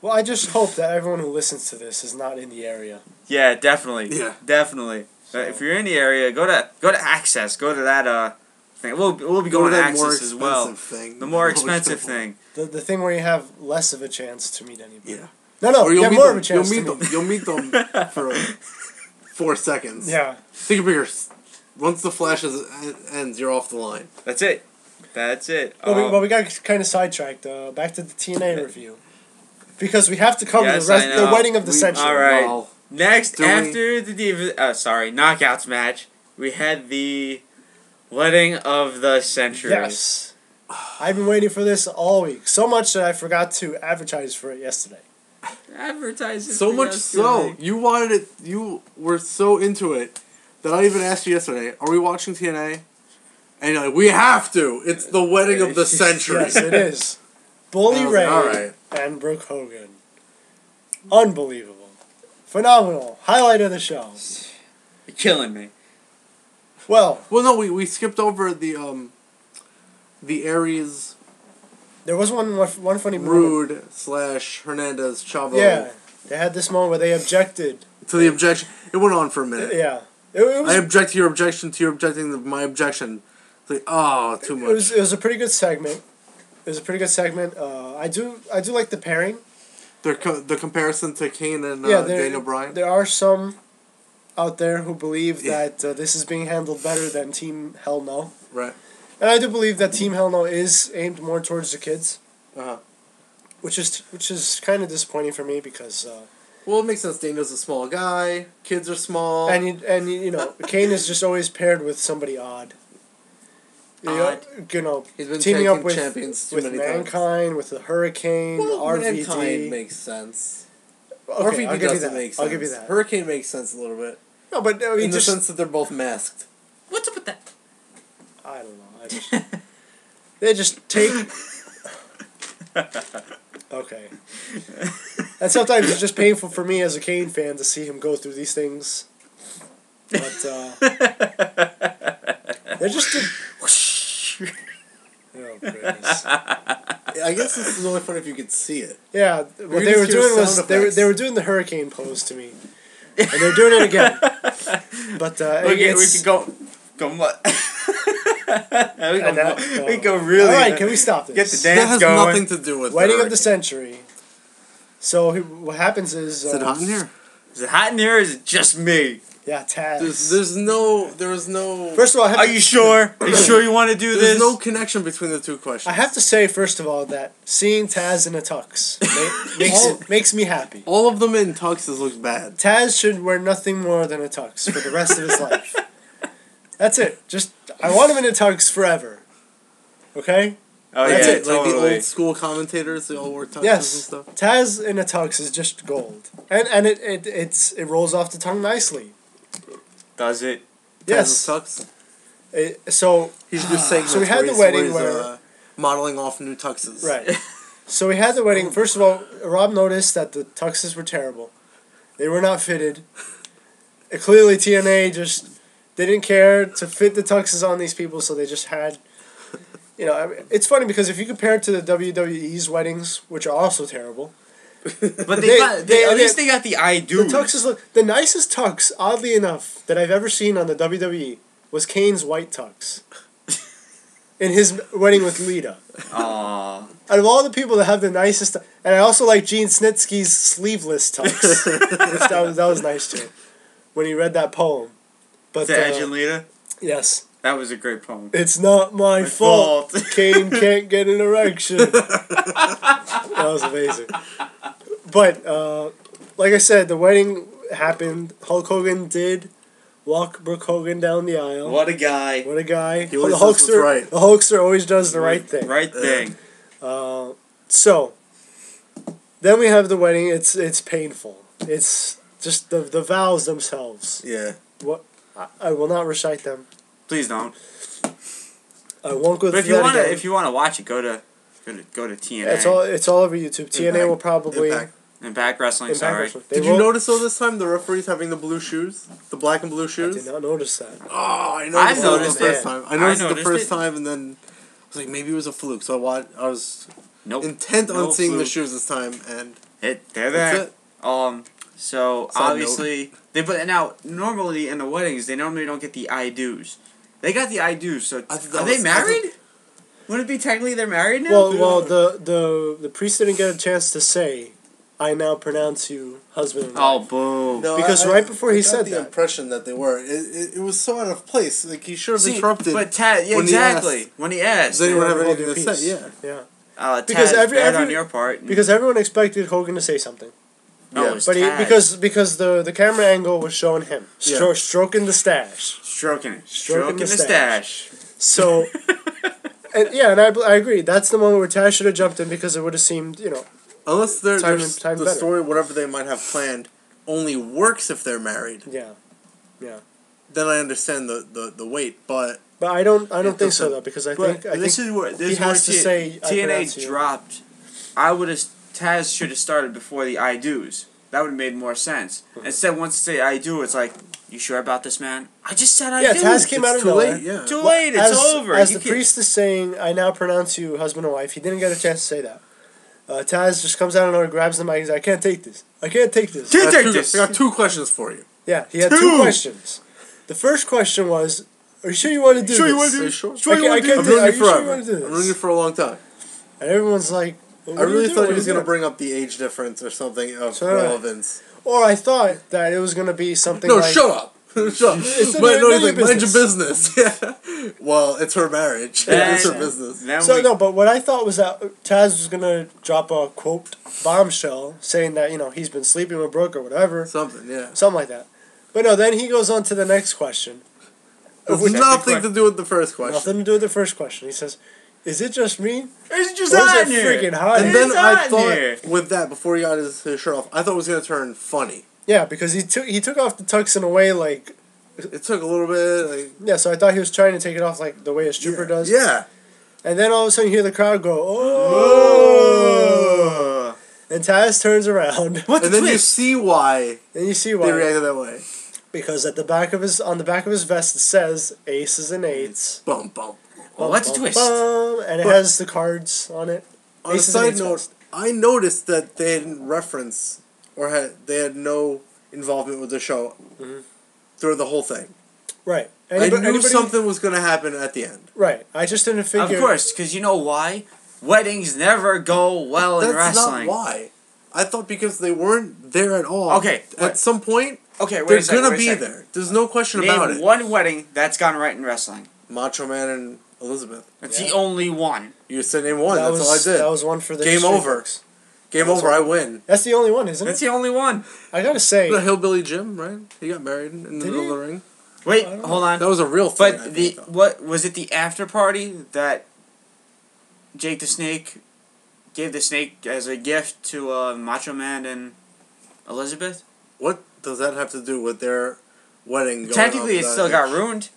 Well, I just hope that everyone who listens to this is not in the area. Yeah, definitely. Yeah. Definitely. So. If you're in the area, go to Access. Go to that thing. We'll be going to Access as well. Thing. The more expensive thing. The thing where you have less of a chance to meet anybody. Yeah. No, you have more of a chance You'll meet them for 4 seconds. Yeah. Take a bigger. Once the flash ends, you're off the line. That's it. Well, we got kind of sidetracked. Back to the TNA review. Because we have to cover the wedding of the century. All right. Well, Next, after the Knockouts match, we had the wedding of the century. Yes. I've been waiting for this all week. So much that I forgot to advertise for it yesterday. Advertise it. So much so. You wanted it. You were so into it that I even asked you yesterday, are we watching TNA? And you're like, we have to. It's the wedding of the century. Yes, it is. Bully Ray and Brooke Hogan. Unbelievable. Phenomenal. Highlight of the show. You're killing me. Well, no, we skipped over the Aries. There was one funny moment. Rude / Hernandez Chavo. Yeah, they had this moment where they objected to the objection. It went on for a minute. Yeah, I object to your objection. To your objecting to my objection. It's like, too much. It was a pretty good segment. I do like the pairing. The comparison to Kane and Daniel Bryan. There are some out there who believe that this is being handled better than Team Hell No. Right. And I do believe that Team Hell No is aimed more towards the kids. Which is kind of disappointing for me because. Well, it makes sense. Daniel's a small guy. Kids are small. And Kane is just always paired with somebody odd. He's been teaming up with champions with Mankind, with the Hurricane, RVD. Mankind makes sense. Okay, RVD doesn't make sense. I'll give you that. Hurricane makes sense a little bit. No, but in the sense that they're both masked. What's up with that? I don't know. They just take. Okay. And sometimes it's just painful for me as a Kane fan to see him go through these things. But they're just. Oh goodness. I guess this is only fun if you could see it. Yeah, what they were doing was they were doing the hurricane pose to me, and they're doing it again. But we could go what? we go really. All right, can we stop this? Get the dance going. That has nothing to do with wedding of the century. So what happens is. Is it hot in here? Is it hot in here? Or is it just me? Yeah, Taz. There was no. First of all, are you sure? Are you sure you want to do this? There's no connection between the two questions. I have to say, first of all, that seeing Taz in a tux makes me happy. All of them in tuxes looks bad. Taz should wear nothing more than a tux for the rest of his life. That's it. I want him in a tux forever. Okay? Oh, that's it. Like the old school commentators, they all wore tuxes and stuff. Taz in a tux is just gold. And it rolls off the tongue nicely. Does it? Yes. Tux? So he's just saying. So we had the wedding where modeling off new tuxes. Right. So we had the wedding. First of all, Rob noticed that the tuxes were terrible. They were not fitted. Clearly, TNA just didn't care to fit the tuxes on these people, so they just had. It's funny because if you compare it to the WWE's weddings, which are also terrible. But at least they got the I do. The tuxes look the nicest tux, oddly enough, that I've ever seen on the WWE was Kane's white tux. In his wedding with Lita. Aww. Out of all the people that have the nicest, and I also like Gene Snitsky's sleeveless tux, which that was nice too, when he read that poem. But to Edge and Lita. Yes. That was a great poem. It's not my fault. Kane can't get an erection. That was amazing. But, like I said, the wedding happened. Hulk Hogan did walk Brooke Hogan down the aisle. What a guy. What a guy. He always does what's right. The Hulkster always does the right thing. Right thing. So, then we have the wedding. It's painful. It's just the vows themselves. Yeah. What I will not recite them. Please don't. I won't go through But that again. if you wanna watch it, go to TNA. It's all over YouTube. TNA will probably Impact Wrestling. Sorry. Did you notice though this time the referee's having the blue shoes, the black and blue shoes? I did not notice that. Oh, I noticed it the first time. I noticed it the first it. time, and then I was like, maybe it was a fluke. So I was intent on No seeing the fluke. shoes this time, and They're there. that's it. So Side obviously now normally in the weddings they normally don't get the I do's. They got the I do's. So are they married? Wouldn't it be technically they're married now? Well, the priest didn't get a chance to say, "I now pronounce you husband and wife." Oh, boo! No, Because right before he said the that, impression that they were, it was so out of place. Like he should have interrupted. But Taz, when exactly. When he asked, they wouldn't have Hold anything to your say. peace. Yeah. Because Taz, every bad on your part. because everyone expected Hogan to say something. No, it was But Taz. because the camera angle was showing him stroking the stash. Stroking the the stash. So, and I agree. That's the moment where Taz should have jumped in because it would have seemed, Unless time the better. story, whatever they might have planned, only works if they're married. Yeah. Then I understand the weight, but But I don't think so doesn't- though because I But think this is where he has to say I pronounce TNA you. dropped. Taz should have started before the I do's. That would have made more sense. Instead, once you say I do, it's like, you sure about this, man? I just said I do. Taz came out of too nowhere. late. Yeah. Too late. It's over. As You the can't- priest is saying, "I now pronounce you husband and wife," he didn't get a chance to say that. Taz just comes out of nowhere, grabs the mic, and says, "I can't take this. I can't take this." Can't take I this. got two questions for you. Yeah, he had two questions. The first question was, "Are you sure you want to do this?" Are you sure? Sure you want to do I've this? known Are you you sure you forever. want to do I've known this? you for a long time. And everyone's like, I really thought he was going to bring up the age difference or something of relevance. Or I thought that it was going to be something No, like... shut up. Shut up. It's Mind none of your your business. business. Yeah. Well, it's her marriage. And- It's her business. Then So, we- no, but what I thought was that Taz was going to drop a, quote, bombshell, saying that, he's been sleeping with Brooke or whatever. Something, yeah. Something like that. But no, then he goes on to the next question. It Which- has nothing to do with the first question. Nothing to do with the first question. He says, "Is it just me? It's just Or hot is in it here. freaking hot?" And then It's I hot in here. thought, with that, before he got his shirt off, I thought it was going to turn funny. Yeah, because he took off the tux in a way like... It took a little bit, like... Yeah, so I thought he was trying to take it off like the way a stripper does. Yeah. And then all of a sudden you hear the crowd go, Oh. and Taz turns around. What And the then you twist? see why And you see they why. reacted that way. Because on the back of his vest it says aces and eights. Bum, bum. Well, what's the twist? And it But- has the cards on it. On a Aces and side eights note, vest. I noticed that they didn't reference or they had no involvement with the show through the whole thing. Right. I knew something was going to happen at the end. Right. I just didn't figure. Of course, because you know why? Weddings never go well in That's wrestling. not why. I thought because they weren't there at all. Okay, At some point, Okay, wait they're a second. going to wait a be second. there. There's no question Name about it. one wedding that's gone right in wrestling. Macho Man and Elizabeth. That's the only one. You said name one. That That's was, all I did. That was one for the Game history over. books. Game That's over. all. I win. That's the only one, isn't That's it? the only one. I gotta say. The Hillbilly Jim, right? He got married in the Did middle he? of the ring. Wait, I don't hold on. That was a real thing. I But think, though. what was it? The after party that Jake the Snake gave the Snake as a gift to Macho Man and Elizabeth. What does that have to do with their wedding? Going Technically, off it without still a got hitch? ruined.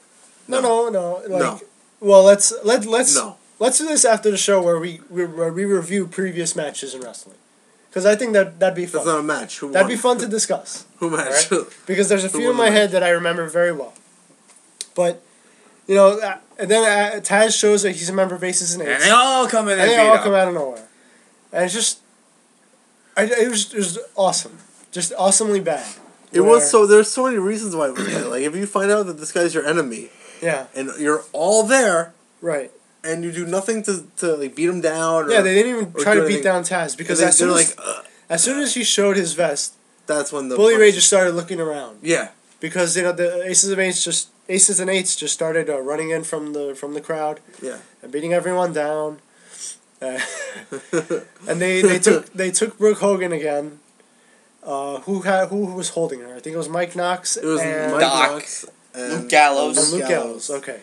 No. Like, No. Well, let's No. let's do this after the show where we review previous matches in wrestling, because I think that'd be fun. That's not a match. Who That'd won? be fun to discuss. Who matched? Because there's a Who few won in the my match? head that I remember very well. But, and then Taz shows that he's a member of Aces and And Eights. they all come in And and they beat all up. come out of nowhere. And it's just, it was awesome. Just awesomely bad. It was so. There's so many reasons why it was bad. Like if you find out that this guy's your enemy, Yeah, and you're all there, right. and you do nothing to like beat him down. Or, Yeah, they didn't even or try do to beat anything. down Taz because They're as soon like, as soon as he showed his vest, that's when the Bully Ray just started looking around yeah. because the Aces and Eights just started running in from the crowd Yeah. and beating everyone down. And they took Brooke Hogan again. Who was holding her? I think it was Mike Knox. It was and Mike Doc. Knox and Luke Gallows. and Luke Gallows. Okay.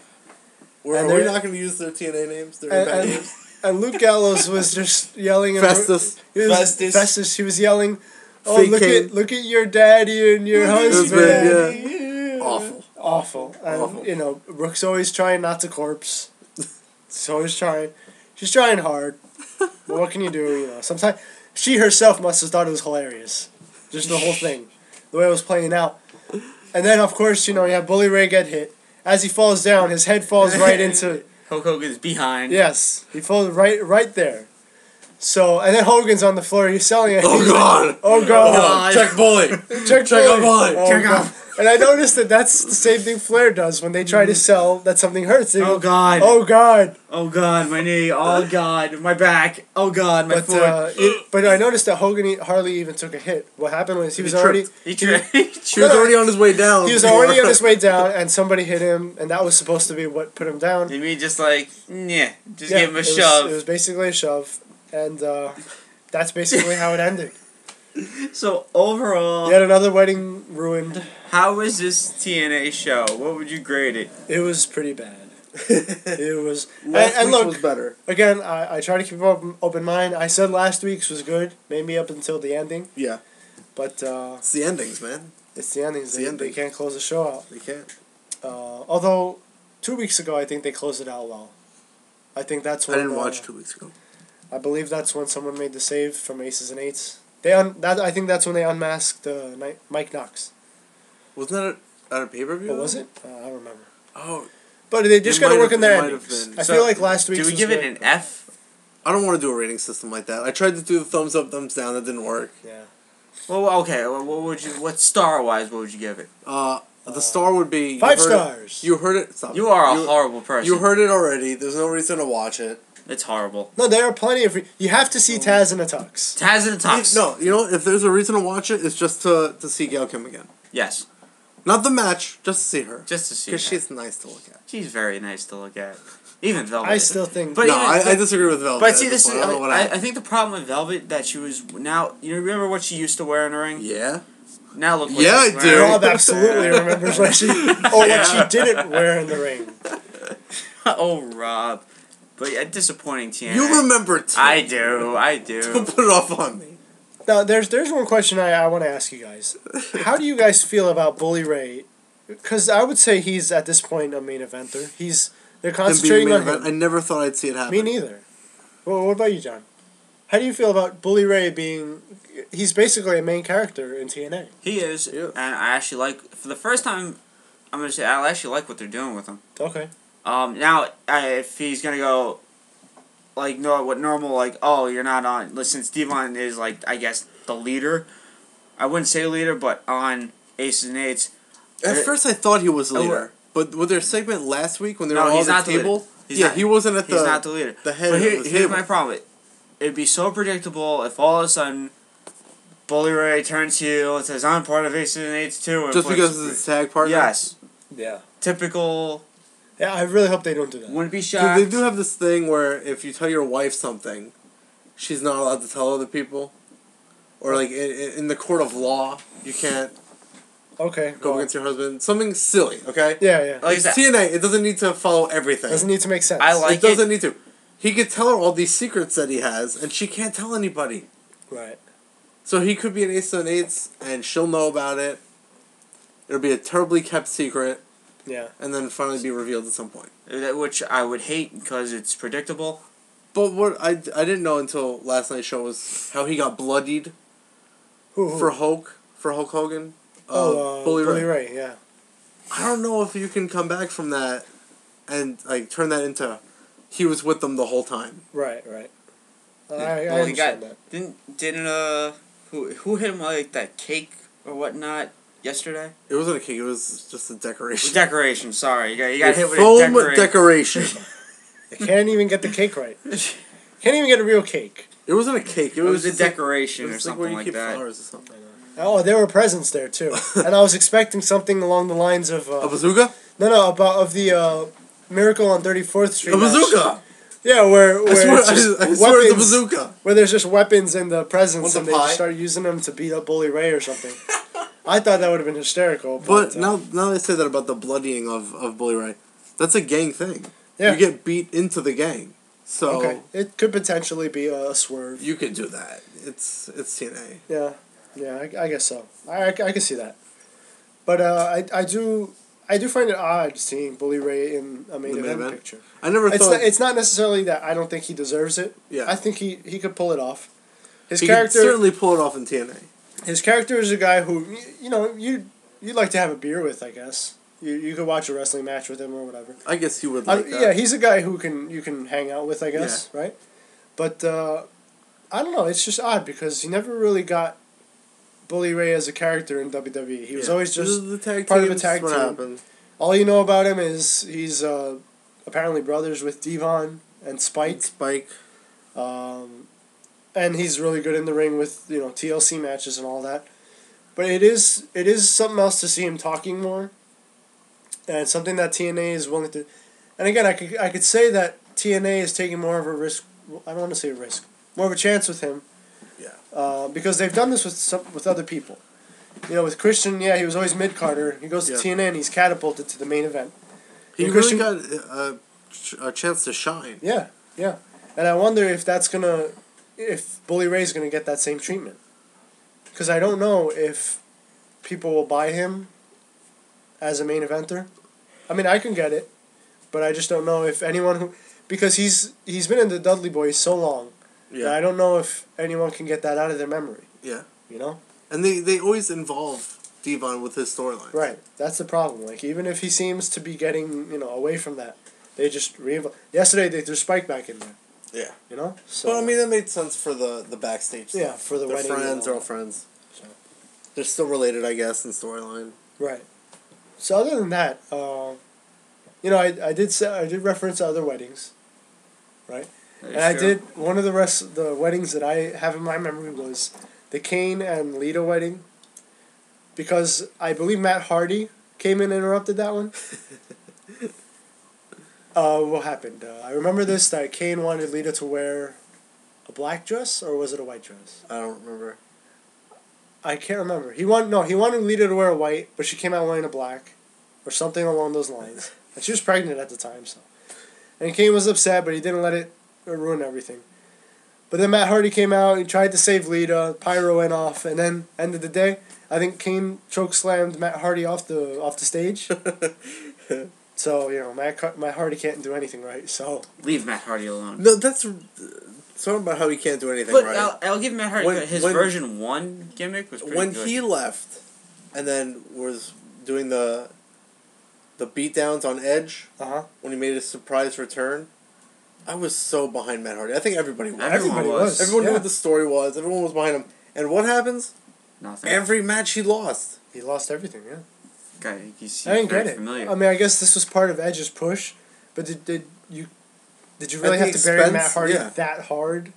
Are And we they're- not going to use their TNA names? Their impact And, names? and Luke Gallows was just yelling. And Festus. Festus. He was yelling. Oh, Fake look King. at your daddy and your husband. Awful. Awful. And, Awful. Brooke's always trying not to corpse. She's always trying. She's trying hard. But what can you do? You know, sometimes she herself must have thought it was hilarious, just the whole thing, the way it was playing out. And then of course you have Bully Ray get hit. As he falls down, his head falls right into Hulk Hogan's behind. Yes, he falls right there. So and then Hogan's on the floor. He's selling it. Oh God! Oh God! Check Bully. Check Bully. Oh, Check God. out. And I noticed that's the same thing Flair does when they try to sell that something hurts. They Oh go, God! Oh God! Oh God! My knee! Oh God! My back! Oh God! My foot! But I noticed that Hogan hardly even took a hit. What happened was he was already He tripped. He was already on his way down. he was already on his way down, and somebody hit him, and that was supposed to be what put him down. Did we just give him a it shove? It was basically a shove, and that's basically how it ended. So overall, He had another wedding ruined. how was this TNA show? What would you grade it? It was pretty bad. It was. Last and week's look, was better. again, I try to keep an open mind. I said last week's was good, maybe up until the ending, Yeah, but it's the endings, man. it's the endings. It's the They ending. can't close the show out. They can't. Although 2 weeks ago, I think they closed it out well. I think that's when I didn't watch 2 weeks ago. I believe that's when someone made the save from Aces and Eights. I think that's when they unmasked Mike Knox. Wasn't that at a pay-per-view? Oh, was it? I don't remember. Oh, But they just got to work on their it might have endings. been. I So, feel like last week. Did we give it an F? I don't want to do a rating system like that. I tried to do the thumbs up, thumbs down. That didn't work. Yeah. Well, okay. What star wise? What would you give it? The star would be 5 stars. You heard it. Stop. You are a horrible person. You heard it already. There's no reason to watch it. It's horrible. No, there are plenty of. You have to see Taz in a tux. Taz and the Tux. No, you know, if there's a reason to watch it, it's just to see Gail Kim again. Yes. Not the match, just to see her. Just to see. Because her. she's nice to look at. She's very nice to look at. Even Velvet. I still think. But No, even- I disagree with Velvet. But see, at this is. point. I don't know what I happened. think the problem with Velvet that she was now. You remember what she used to wear in the ring? Yeah. Now look. What Yeah, she's I do. wearing. Rob absolutely remembers what she. Or what she didn't wear in the ring. Oh, Rob. But yeah, disappointing TNA. You remember too. I do. Don't put it off on me. Now, there's one question I want to ask you guys. How do you guys feel about Bully Ray? Because I would say he's at this point a main eventer. They're concentrating on him. I never thought I'd see it happen. Me neither. Well, what about you, John? How do you feel about Bully Ray being? He's basically a main character in TNA. He is, Yeah. and I actually like. For the first time, I'm gonna say I actually like what they're doing with him. Okay. Now if he's gonna go, like what normal you're not on. Since Devon is I guess the leader, I wouldn't say leader, but on Aces and Eights. At first, I thought he was the leader, but with their segment last week when they were No, all he's at not the the table, leader. he wasn't at He's not the leader. the head But of the here's table. my problem. It'd be so predictable if all of a sudden Bully Ray turns heel and says, "I'm part of Aces and Eights too." And Just puts- because it's his tag partner. Yeah. Yes. Typical. Yeah, I really hope they don't do that. Wouldn't be Dude, shocked. they do have this thing where if you tell your wife something, she's not allowed to tell other people, or in the court of law, you can't Okay. go well, against your husband. Something silly, okay? Yeah. Like I It's said, TNA. It doesn't need to follow everything. Doesn't need to make sense. I like it doesn't need to. He could tell her all these secrets that he has, and she can't tell anybody. Right. So he could be an ace on eights, and she'll know about it. It'll be a terribly kept secret, Yeah. and then finally be revealed at some point. which I would hate because it's predictable. But what I didn't know until last night's show was how he got bloodied Who? for Hulk Hogan. Bully Ray. Yeah. I don't know if you can come back from that and turn that into he was with them the whole time. Right. I Well, he understand got that. didn't who hit him with that cake or whatnot yesterday? It wasn't a cake. It was just a decoration. Decoration. Sorry, you got hit with foam a decoration. decoration. They can't even get the cake right. Can't even get a real cake. It wasn't a cake. It was a just like- decoration it or was like where something you like keep that. flowers or something. Oh, there were presents there too, and I was expecting something along the lines of A bazooka? no, of the Miracle on 34th Street. A match. bazooka! Yeah, where I swear, it's just I swear it's a weapons- bazooka. Where there's just weapons in the presents, Want and the they pie? just started using them to beat up Bully Ray or something. I thought that would have been hysterical. But now they say that about the bloodying of Bully Ray. That's a gang thing. Yeah. You get beat into the gang. So okay, it could potentially be a swerve. you could do that. It's TNA. Yeah, I guess so. I can see that. But I I do find it odd seeing Bully Ray in a main The main event event? picture. I never It's thought... not, it's not necessarily that I don't think he deserves it. Yeah. I think he could pull it off. His he character could certainly pull it off in TNA. His character is a guy who you'd like to have a beer with, I guess. You could watch a wrestling match with him or whatever. I guess you would like that. Yeah, he's a guy who you can hang out with, I guess, right? But I don't know. It's just odd because he never really got Bully Ray as a character in WWE. He was always just the tag part of a teams, tag what team. happened. All you know about him is he's apparently brothers with Devon and Spike. And he's really good in the ring with TLC matches and all that. But it is something else to see him talking more. And something that TNA is willing to. And again, I could say that TNA is taking more of a risk. I don't want to say a risk, more of a chance with him. Yeah. Because they've done this with other people. With Christian, he was always mid-carder. He goes to TNA and he's catapulted to the main event. He really got a chance to shine. Yeah, yeah. And I wonder if if Bully Ray's gonna get that same treatment. Because I don't know if people will buy him as a main eventer. I mean, I can get it, but I just don't know if anyone because he's been in the Dudley Boys so long. Yeah. I don't know if anyone can get that out of their memory. Yeah. And they always involve Devon with his storyline. Right. That's the problem. Like, even if he seems to be getting, away from that, they just yesterday they threw Spike back in there. Yeah. So. Well, I mean, that made sense for the backstage stuff. Yeah, for the wedding. They're all friends. So. They're still related, I guess, in storyline. Right. So other than that, I did reference other weddings, right? And I did one of the weddings that I have in my memory was the Kane and Lita wedding, because I believe Matt Hardy came in and interrupted that one. What happened? I remember that Kane wanted Lita to wear a black dress, or was it a white dress? I don't remember. I can't remember. He wanted Lita to wear a white, but she came out wearing a black, or something along those lines. And she was pregnant at the time, so. And Kane was upset, but he didn't let it ruin everything. But then Matt Hardy came out, he tried to save Lita, Pyro went off, and then, end of the day, I think Kane chokeslammed Matt Hardy off the stage. So, Matt Hardy can't do anything right, so. Leave Matt Hardy alone. No, that's... Talking about how he can't do anything but right. I'll give Matt Hardy his version 1 gimmick was pretty good. When he left, and then was doing the beatdowns on Edge, when he made his surprise return, I was so behind Matt Hardy. I think everybody was. Everybody was. Everyone knew what the story was. Everyone was behind him. And what happens? Nothing. Every match he lost. He lost everything, yeah. God, I didn't get it. Familiar. I mean, I guess this was part of Edge's push, but did you really have to bury Matt Hardy that hard?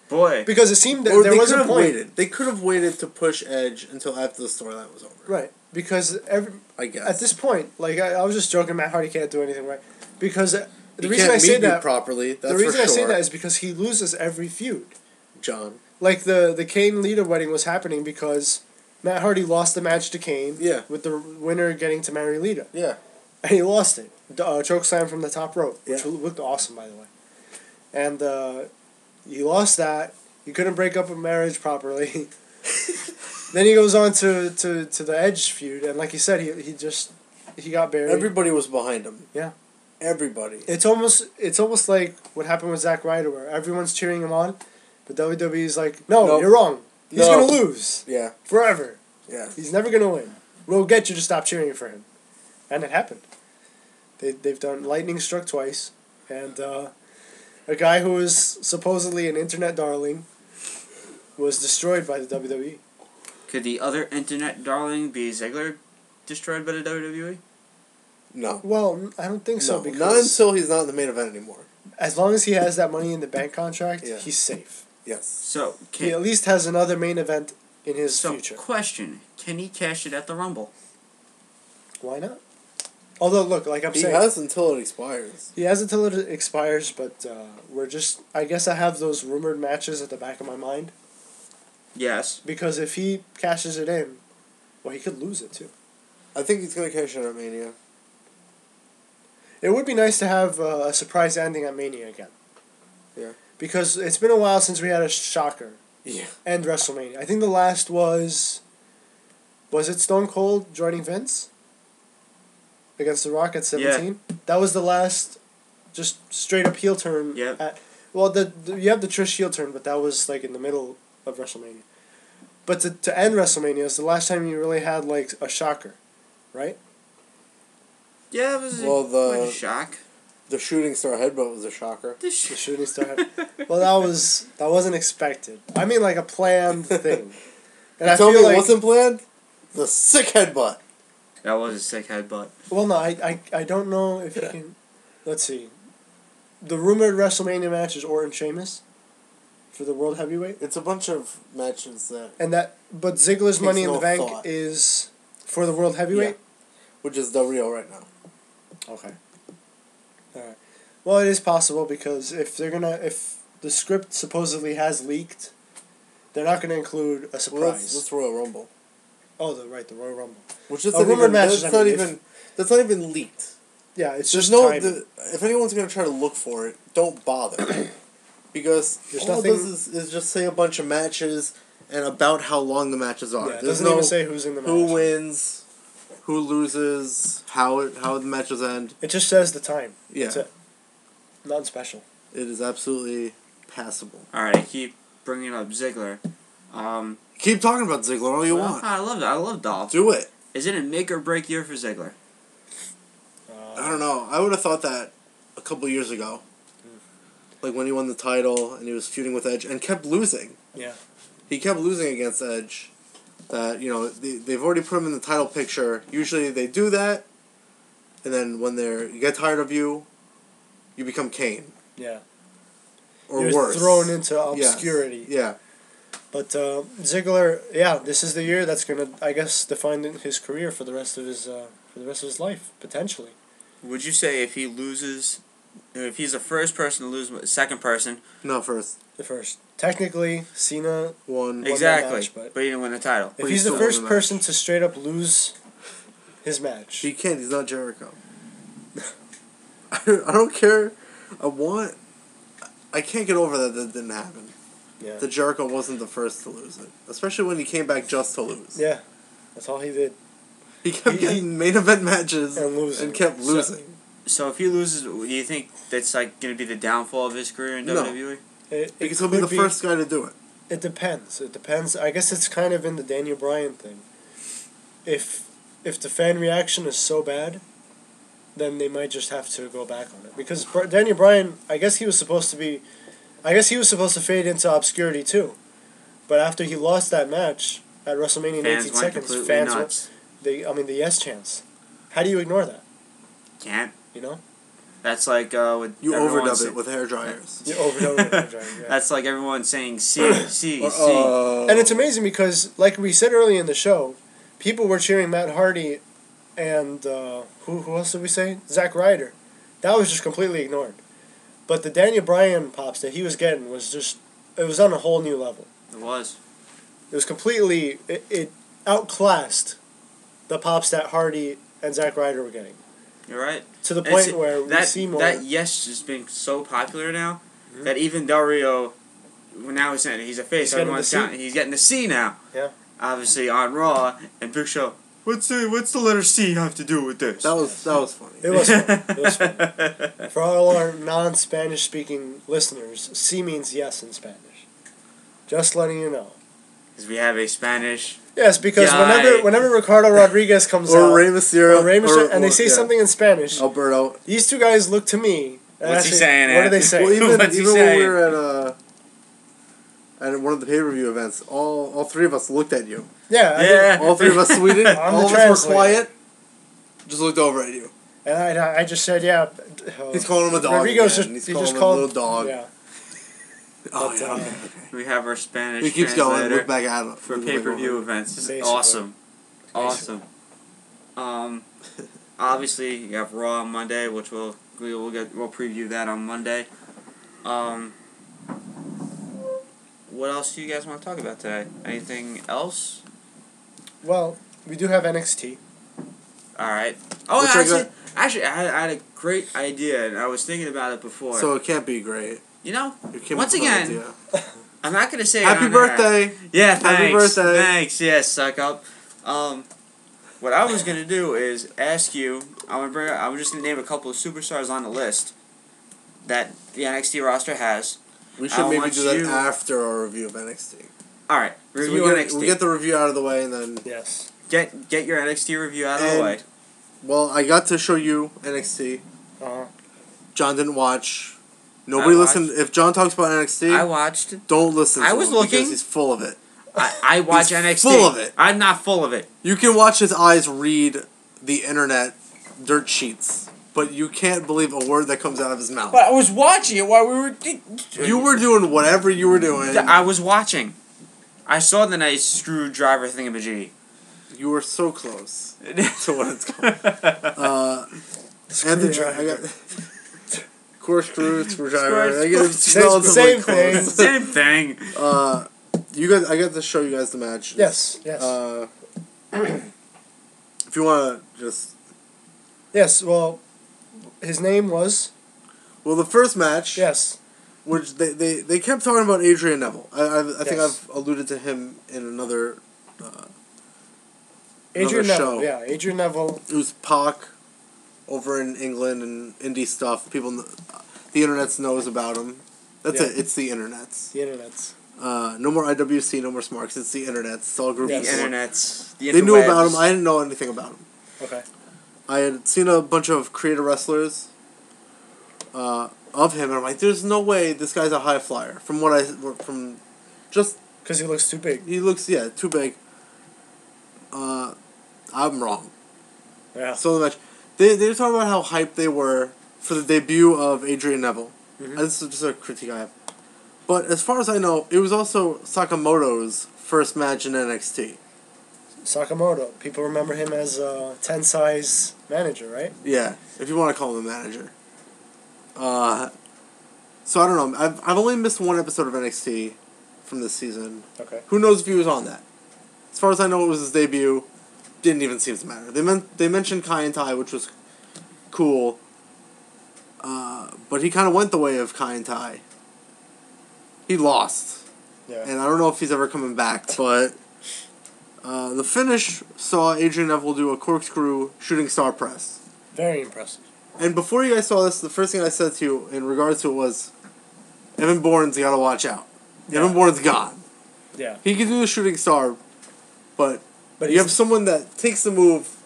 Boy. Because it seemed that there was a point. Waited. They could have waited to push Edge until after the storyline was over. Right. Because I guess. at this point, like I was just joking, Matt Hardy can't do anything right. Because the reason can't I say meet you that properly. That's the reason for I say sure. that is because he loses every feud. John. Like the Kane Lita wedding was happening because Matt Hardy lost the match to Kane. Yeah. With the winner getting to marry Lita. Yeah. And he lost it. Chokeslam from the top rope, which looked awesome, by the way. And he lost that. He couldn't break up a marriage properly. Then he goes on to the Edge feud, and like you said, he got buried. Everybody was behind him. Yeah. Everybody. It's almost like what happened with Zack Ryder, where everyone's cheering him on, but WWE's like, no, you're wrong. He's gonna lose. Yeah. Forever. Yeah. He's never gonna win. We'll get you to stop cheering for him, and it happened. They've done lightning struck twice, and a guy who was supposedly an internet darling was destroyed by the WWE. Could the other internet darling be Ziggler destroyed by the WWE? No. Well, I don't think so. No, because not until he's not in the main event anymore. As long as he has that Money in the Bank contract, he's safe. Yes. So he at least has another main event in his future. Question: can he cash it at the Rumble? Why not? Although, look, like I'm saying, he has until it expires. He has until it expires, but I guess I have those rumored matches at the back of my mind. Yes. Because if he cashes it in, well, he could lose it too. I think he's gonna cash in at Mania. It would be nice to have a surprise ending at Mania again. Yeah. Because it's been a while since we had a shocker. Yeah. And WrestleMania. I think the last was... Was it Stone Cold joining Vince? I think it was. Yeah. I think it was. Yeah. Was it Stone Cold joining Vince? against The Rock at 17. Yeah. That was the last, just straight up heel turn. Yeah. Well, you have the Trish heel turn, but that was like in the middle of WrestleMania. But to end WrestleMania is the last time you really had like a shocker, right? Yeah, it was a shock. The shooting star headbutt was a shocker. The shooting star headbutt. Well, that wasn't expected. I mean, like a planned thing. And I feel like it wasn't planned. The sick headbutt. That was a sick headbutt. Well, no, I don't know if you can. Let's see. The rumored WrestleMania match is Orton Sheamus for the World Heavyweight. It's a bunch of matches but Ziggler's Money in the Bank is for the World Heavyweight, yeah. Which is Del Rio right now. Okay. All right. Well, it is possible because if the script supposedly has leaked, they're not going to include a surprise. Well, that's Royal Rumble. Oh, the Royal Rumble. Which is rumored match. That's not even leaked. Yeah, it's There's just if anyone's going to try to look for it, don't bother. Because all it does is just say a bunch of matches and about how long the matches are. Yeah, it doesn't even say who's in the match. Who wins, who loses, how the matches end. It just says the time. Yeah. That's it. Nothing special. It is absolutely passable. Alright, I keep bringing up Ziggler. Keep talking about Ziggler all you want. I love that. I love Dolph. Do it. Is it a make or break year for Ziggler? I don't know. I would have thought that a couple years ago. Like when he won the title and he was feuding with Edge and kept losing. Yeah. He kept losing against Edge. That, they've already put him in the title picture. Usually they do that. And then when you get tired of you become Kane. Yeah. Or You're worse. Thrown into obscurity. Yeah. But Ziggler, this is the year that's gonna, I guess, define his career for the rest of his life, potentially. Would you say if he's the first person to lose, second person? No, first. The first. Technically, Cena won exactly, match, but he didn't win the title. If he's the first person to straight up lose his match. He can't. He's not Jericho. I don't care. I can't get over that didn't happen. Yeah. That Jericho wasn't the first to lose it. Especially when he came back just to lose. Yeah. That's all he did. He kept getting main event matches and kept losing. So if he loses, do you think that's like going to be the downfall of his career in WWE? Because he'll be the first guy to do it. It depends. I guess it's kind of in the Daniel Bryan thing. If the fan reaction is so bad, then they might just have to go back on it. Because Daniel Bryan, I guess he was supposed to fade into obscurity too. But after he lost that match at WrestleMania in 18 seconds, fans nuts. The yes chants. How do you ignore that? Can't. You know? That's like with you overdub it with hair dryers. You overdub it with hair dryers. Yeah. That's like everyone saying C. And it's amazing because, like we said earlier in the show, people were cheering Matt Hardy, and who else did we say? Zack Ryder. That was just completely ignored. But the Daniel Bryan pops that he was getting was it was on a whole new level. It was. It was completely it outclassed the pops that Hardy and Zack Ryder were getting. You're right. To the point where we see more. That yes has been so popular now that even Del Rio, now he's a face. He's getting the C now. Yeah. Obviously on Raw and Big Show. What's the letter C have to do with this? That was funny. It was funny. It was funny. For all our non-Spanish speaking listeners, C means yes in Spanish. Just letting you know. Because we have a Spanish. Yes, because whenever Ricardo Rodriguez comes out, Rey Mysterio, and they say something in Spanish, Alberto, these two guys look to me. What's he saying? What are they saying? Well, even when we were at one of the pay-per-view events, all three of us looked at you. Yeah. All three of us tweeted. All of us were quiet. Just looked over at you. And I just said, yeah. He's calling him a dog. Rodrigo's he's calling him a little dog. Yeah. Oh, yeah. Okay. We have our Spanish he keeps going. Look back at him. For pay-per-view events. Basically. Awesome. Obviously, you have Raw on Monday, which we'll preview that on Monday. What else do you guys want to talk about today? Anything else? Well, we do have NXT. All right. Oh, actually, I had a great idea, and I was thinking about it before. So it can't be great. You know, once again, I'm not gonna say happy birthday. Yeah, thanks. Happy birthday. Thanks. Yes, suck up. What I was gonna do is ask you. I'm just gonna name a couple of superstars on the list that the NXT roster has. We should maybe do that after our review of NXT. All right, review NXT. We'll get the review out of the way and then Yes. Get your NXT review out of the way. Well, I got to show you NXT. Uh-huh. John didn't watch. Nobody listened. If John talks about NXT, I watched. Don't listen to him. I was looking because he's full of it. I watch NXT. Full of it. I'm not full of it. You can watch his eyes read the internet dirt sheets, but you can't believe a word that comes out of his mouth. But I was watching it while we were. You were doing whatever you were doing. I was watching. I saw the nice screwdriver thingamajiggy. You were so close to what it's called. Screwdriver. Corkscrew, screwdriver. Same thing. Same thing. You guys, I got to show you guys the match. Yes. If you want to just. Yes. Well, his name was. Well, the first match. Yes. Which they kept talking about Adrian Neville. I think I've alluded to him in another. Adrian Neville. Show. Yeah, Adrian Neville. It was Pac over in England and indie stuff. People, the internet knows about him. That's it. It's the internets. The internets. No more IWC, no more Smarks. It's the internets. It's all group. The internets. They knew about him. I didn't know anything about him. Okay. I had seen a bunch of creative wrestlers of him, and I'm like, there's no way this guy's a high flyer. From just because he looks too big. He looks too big. I'm wrong. Yeah. So the match, they were talking about how hyped they were for the debut of Adrian Neville. Mm-hmm. This is just a critique I have. But as far as I know, it was also Sakamoto's first match in NXT. Sakamoto. People remember him as a Tensai's manager, right? Yeah, if you want to call him a manager. So I don't know. I've only missed one episode of NXT from this season. Okay. Who knows if he was on that? As far as I know, it was his debut. Didn't even seem to matter. They mentioned Kai and Tai, which was cool. But he kind of went the way of Kai and Tai. He lost. Yeah. And I don't know if he's ever coming back, but the finish saw Adrian Neville do a corkscrew shooting star press. Very impressive. And before you guys saw this, the first thing I said to you in regards to it was, Evan Bourne's got to watch out. Yeah. Evan Bourne's gone. Yeah. He can do the shooting star, but you have someone that takes the move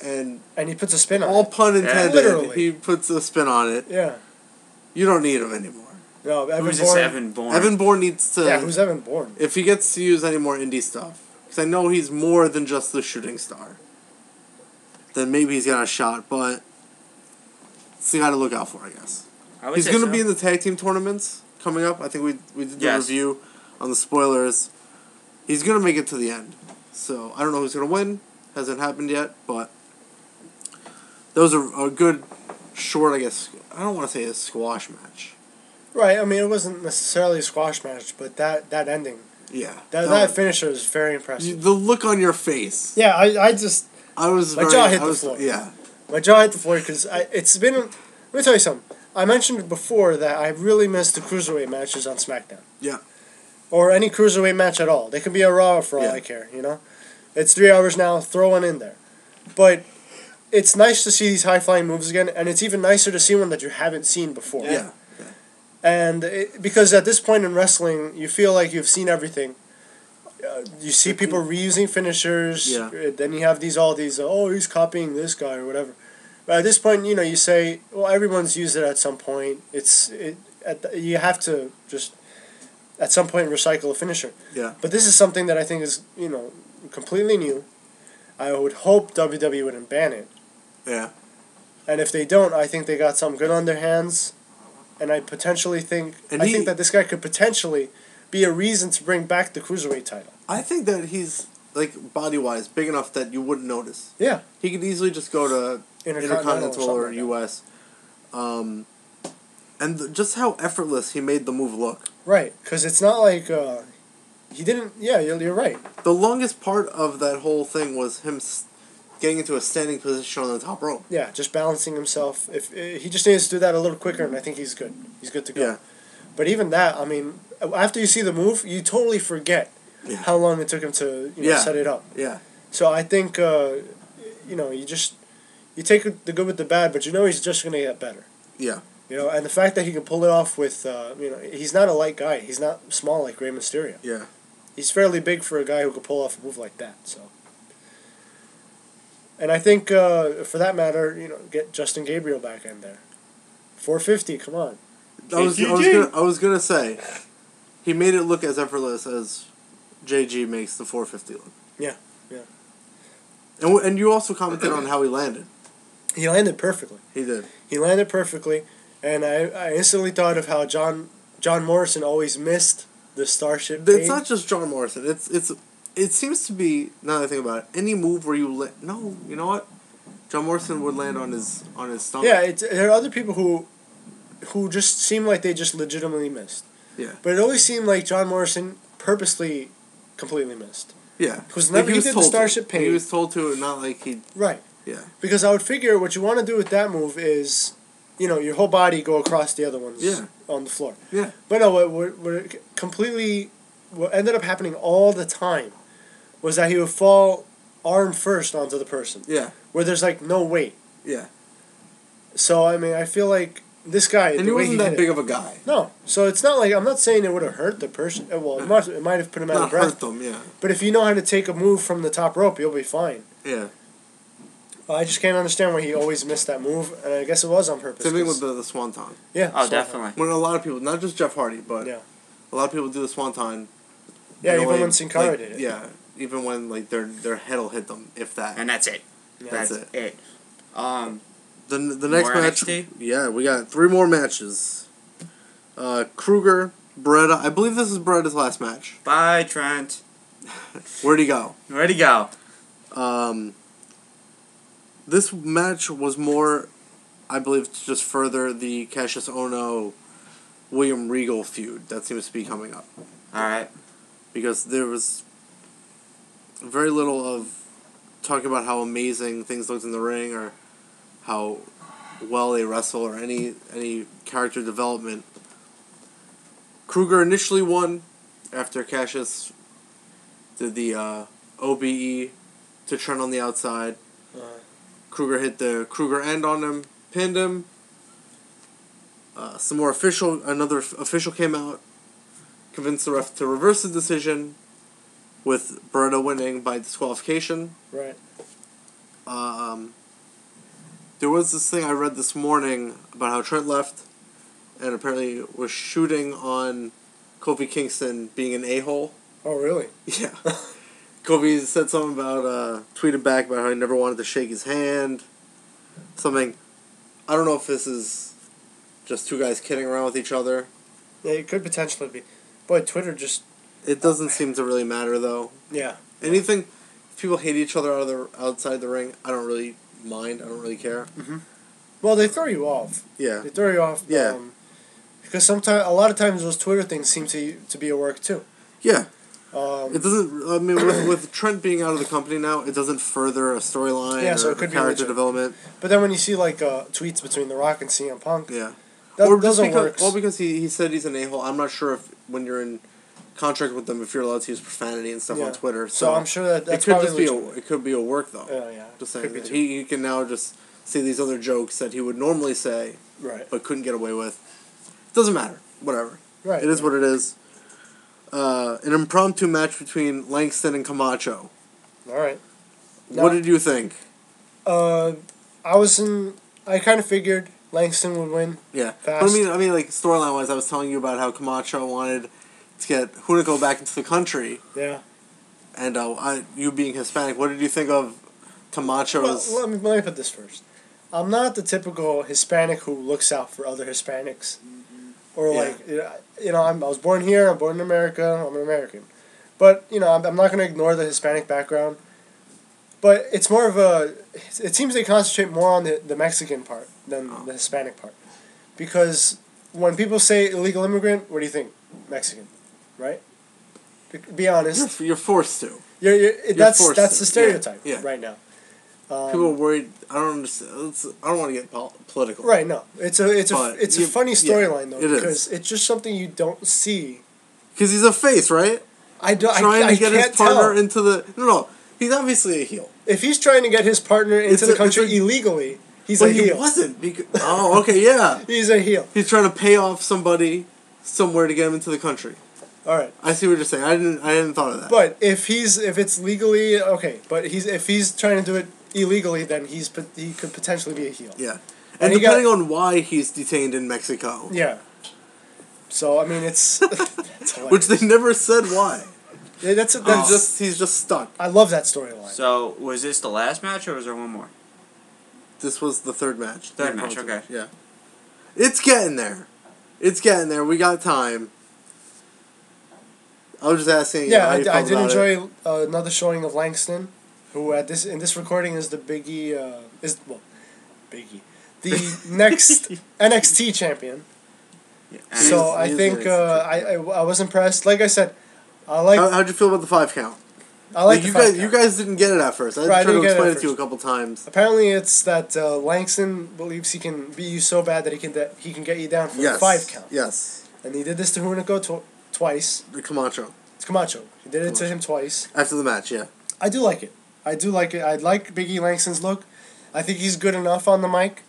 and he puts a spin on it. All pun intended. Literally. He puts a spin on it. Yeah. You don't need him anymore. No, Who's this Evan Bourne? Evan Bourne needs to... Yeah, who's Evan Bourne? If he gets to use any more indie stuff, because I know he's more than just the shooting star, then maybe he's got a shot, but it's the guy to look out for, I guess. He's going to be in the tag team tournaments coming up. I think we did the review on the spoilers. He's going to make it to the end. So, I don't know who's going to win. Hasn't happened yet, but those are a good, short, I guess, I don't want to say a squash match. Right, I mean, it wasn't necessarily a squash match, but that ending. Yeah. That finisher is very impressive. The look on your face. Yeah, my jaw hit the floor. Yeah. My jaw hit the floor because it's been... Let me tell you something. I mentioned before that I really missed the cruiserweight matches on SmackDown. Yeah. Or any cruiserweight match at all. They could be a Raw for all I care, you know? It's 3 hours now, throw one in there. But it's nice to see these high-flying moves again, and it's even nicer to see one that you haven't seen before. Yeah. And because at this point in wrestling, you feel like you've seen everything. You see people reusing finishers. Yeah. Then you have he's copying this guy or whatever. But at this point, you say, well, everyone's used it at some point. You have to just at some point recycle a finisher. Yeah. But this is something that I think is completely new. I would hope WWE wouldn't ban it. Yeah. And if they don't, I think they got something good on their hands. And I potentially think that this guy could potentially be a reason to bring back the Cruiserweight title. I think that he's, body-wise, big enough that you wouldn't notice. Yeah. He could easily just go to Intercontinental or US. And just how effortless he made the move look. Right, because it's not like he didn't... Yeah, you're right. The longest part of that whole thing was him getting into a standing position on the top rope. Yeah, just balancing himself. If he just needs to do that a little quicker, and I think he's good. He's good to go. Yeah. But even that, I mean, after you see the move, you totally forget how long it took him to set it up. Yeah. So I think, you take the good with the bad, but he's just going to get better. Yeah. And the fact that he can pull it off with, he's not a light guy. He's not small like Rey Mysterio. Yeah. He's fairly big for a guy who could pull off a move like that. So. And I think, for that matter, get Justin Gabriel back in there. 450, come on. I was gonna say, he made it look as effortless as JG makes the 450 look. Yeah. And you also commented on how he landed. He landed perfectly. He did. He landed perfectly, and I instantly thought of how John Morrison always missed the Starship. It's not just John Morrison. It seems to be, now that I think about it, any move where you no, you know what? John Morrison would land on his stomach. Yeah, there are other people who just seem like they just legitimately missed. Yeah. But it always seemed like John Morrison purposely completely missed. Yeah. Because whenever he did the Starship Pain... He was told to, not like he... Right. Yeah. Because I would figure what you want to do with that move is, your whole body go across the other ones on the floor. Yeah. But no, what ended up happening all the time was that he would fall arm first onto the person. Yeah. Where there's, no weight. Yeah. So, I feel like this guy... And he wasn't that big of a guy. No. So it's not like... I'm not saying it would have hurt the person. Well, it might have put him out of breath. Hurt them, yeah. But if you know how to take a move from the top rope, you'll be fine. Yeah. I just can't understand why he always missed that move, and I guess it was on purpose. Same thing with the Swanton. Yeah. Oh, definitely. When a lot of people, not just Jeff Hardy, but a lot of people do the Swanton. Yeah, even when Sin Cara did it. Yeah, even when their head will hit them, if that. And that's it. Yeah. That's it. The next match. NXT? Yeah, we got 3 more matches. Kruger, Beretta. I believe this is Beretta's last match. Bye, Trent. Where'd he go? This match was more, I believe, to just further the Cassius Ohno, William Regal feud that seems to be coming up. Alright. Because there was very little of talking about how amazing things looked in the ring or how well they wrestle or any character development. Kruger initially won after Cassius did the OBE to Trent on the outside. Kruger hit the Kruger end on him, pinned him. Another official came out, convinced the ref to reverse the decision, with Beretta winning by disqualification. Right. There was this thing I read this morning about how Trent left, and apparently was shooting on Kofi Kingston being an a-hole. Oh, really? Yeah. Kobe said something about, tweeted back about how he never wanted to shake his hand. Something. I don't know if this is just two guys kidding around with each other. Yeah, it could potentially be. Boy, Twitter just... It doesn't seem to really matter, though. Yeah. Anything, if people hate each other outside the ring, I don't really mind. I don't really care. Mm-hmm. Well, they throw you off. Yeah. They throw you off. Yeah. Because a lot of times those Twitter things seem to be a work, too. Yeah. It doesn't. I mean, with Trent being out of the company now, it doesn't further a storyline or character development. But then when you see tweets between The Rock and CM Punk, yeah, because he said he's an a-hole. I'm not sure if when you're in contract with them, if you're allowed to use profanity and stuff on Twitter. So I'm sure that's it could probably just it could be a work though. Yeah. Just saying that he can now just say these other jokes that he would normally say, right, but couldn't get away with. Doesn't matter. Whatever. Right. It is what it is. An impromptu match between Langston and Camacho. All right. What did you think? I kind of figured Langston would win. Yeah. Fast. But I mean, like storyline wise, I was telling you about how Camacho wanted to get Hunico back into the country. Yeah. And you being Hispanic, what did you think of Camacho's? Well, let me put this first. I'm not the typical Hispanic who looks out for other Hispanics. Or I was born here, I'm born in America, I'm an American. But, I'm not going to ignore the Hispanic background. But it's more of it seems they concentrate more on the Mexican part than the Hispanic part. Because when people say illegal immigrant, what do you think? Mexican, right? Be honest. You're forced to. That's the stereotype right now. People are worried. I don't understand. I don't want to get political. Right. No. It's a funny storyline though, because it's just something you don't see. Because he's a face, right? I don't. Trying to get his partner into the He's obviously a heel. If he's trying to get his partner into the country illegally, he's a heel. He wasn't. Oh, okay, yeah. He's a heel. He's trying to pay off somebody somewhere to get him into the country. All right. I see what you're saying. I hadn't thought of that. But if it's legally okay, but if he's trying to do it illegally, then he could potentially be a heel. Yeah. And depending on why he's detained in Mexico. Yeah. So I mean, it's which they never said why. Yeah, he's just stuck. I love that storyline. So was this the last match, or was there one more? This was the third match. Third match, okay. Yeah. It's getting there. We got time. I was just asking. Yeah, I did enjoy another showing of Langston, who in this recording is the Biggie the next NXT champion. Yeah. So I think I was impressed. Like I said, I like. How'd you feel about the 5 count? I like you guys didn't get it at first. I tried to explain it to you a couple times. Apparently, it's that Langston believes he can beat you so bad that he can get you down for a 5 count. Yes. And he did this to Hunico twice. The Camacho. It's Camacho. He did it to him twice. After the match, yeah. I do like it. I like Big E Langston's look. I think he's good enough on the mic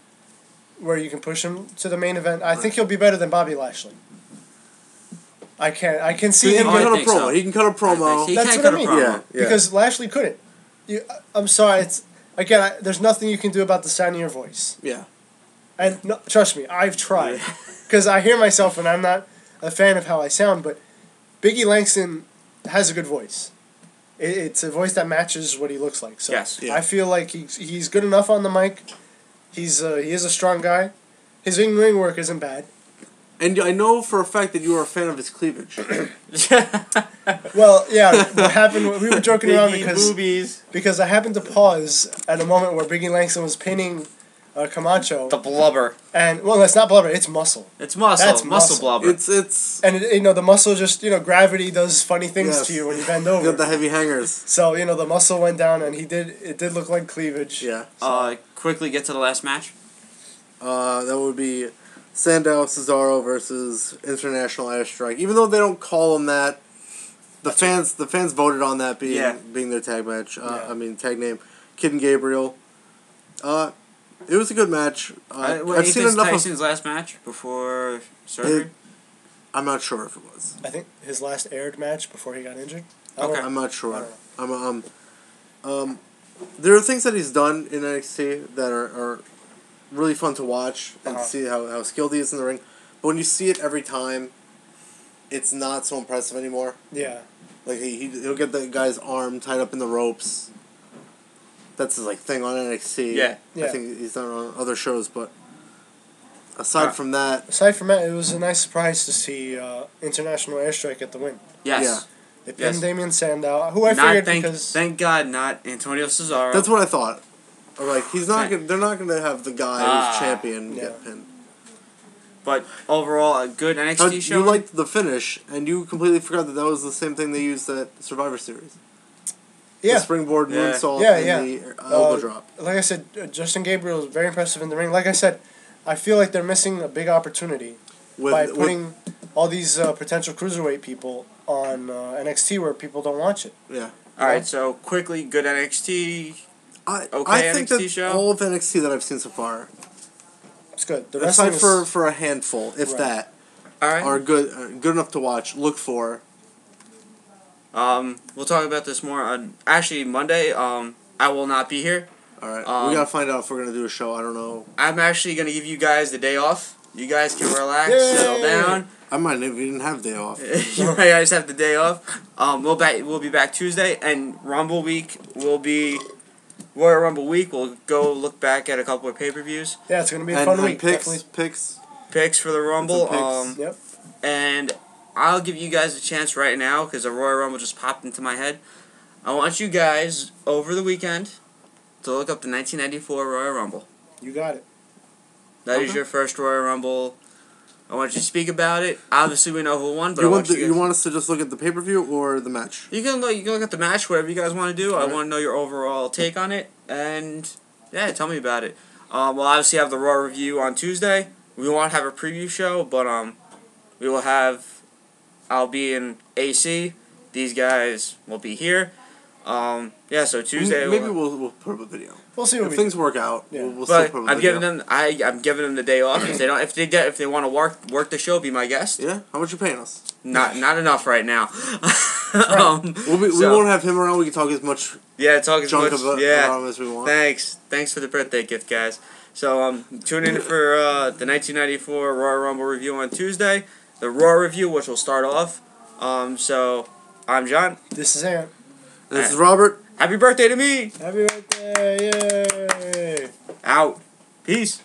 where you can push him to the main event. I think he'll be better than Bobby Lashley. I can see him. He can cut a promo. That's what I mean. Yeah. Because Lashley couldn't. I'm sorry. There's nothing you can do about the sound of your voice. Yeah. And no, trust me, I've tried. Because I hear myself and I'm not a fan of how I sound, but Biggie Langston has a good voice. It's a voice that matches what he looks like. So yes. I feel like he's good enough on the mic. He is a strong guy. His in-ring work isn't bad. And I know for a fact that you are a fan of his cleavage. Well, yeah, what happened, we were joking around boobies. Because I happened to pause at a moment where Biggie Langston was pinning Camacho. The blubber. And, well, that's not blubber, it's muscle. It's muscle. That's muscle blubber. And, the muscle just, gravity does funny things to you when you bend over. You got the heavy hangers. So, the muscle went down and it did look like cleavage. Yeah. So. Quickly get to the last match. That would be Sandow Cesaro versus International Airstrike. Even though they don't call them that, the fans voted on that being their tag match. Tag name. Kid and Gabriel. It was a good match. I've seen enough Tyson's last match before surgery. I'm not sure if it was. I think his last aired match before he got injured. Okay. I'm not sure. There are things that he's done in NXT that are really fun to watch and see how skilled he is in the ring. But when you see it every time, it's not so impressive anymore. Yeah. Like he'll get the guy's arm tied up in the ropes. That's his thing on NXT. Yeah. I think he's done it on other shows, but aside from that, it was a nice surprise to see International Airstrike get the win. Yes. Yeah. They pinned Damien Sandow, who I figured because thank God not Antonio Cesaro. That's what I thought. He's not. They're not going to have the guy who's champion get pinned. But overall, a good NXT show. You liked the finish, and you completely forgot that was the same thing they used at Survivor Series. Yeah. The springboard moonsault and the elbow drop. Like I said, Justin Gabriel is very impressive in the ring. Like I said, I feel like they're missing a big opportunity by putting all these potential cruiserweight people on NXT where people don't watch it. Yeah. All right, so quickly, good NXT. I think NXT that show? all of NXT that I've seen so far, it's good. The aside for a handful, if that, are good enough to watch. Look for. We'll talk about this more. Actually, Monday, I will not be here. All right, we gotta find out if we're gonna do a show. I don't know. I'm actually gonna give you guys the day off. You guys can relax, settle down. I might even have day off. You guys have the day off. We'll be back Tuesday, and Rumble Week will be Royal Rumble Week. We'll go look back at a couple of pay-per-views. Yeah, it's gonna be a fun week. Picks for the Rumble. Yep. And I'll give you guys a chance right now because the Royal Rumble just popped into my head. I want you guys over the weekend to look up the 1994 Royal Rumble. You got it. That is your first Royal Rumble. I want you to speak about it. Obviously, we know who won, but you want us to just look at the pay-per-view or the match? You can look at the match, whatever you guys want to do. I want to know your overall take on it, and tell me about it. We'll obviously have the Raw review on Tuesday. We won't have a preview show, but we will have. I'll be in AC. These guys will be here. Yeah, so Tuesday. Maybe we'll put up a video. We'll see what If things work out. Yeah. We'll still But put up a I'm video. giving them. I'm giving them the day off. If they want to work the show, be my guest. Yeah, how much you paying us? Not enough right now. We won't have him around. We can talk as much. Yeah, talk as junk much. about him as we want. Thanks for the birthday gift, guys. So tune in for the 1994 Royal Rumble review on Tuesday. The Raw review, which will start off. So I'm John. This is Ant. This is Robert. Happy birthday to me. Happy birthday! Yay! Out. Peace.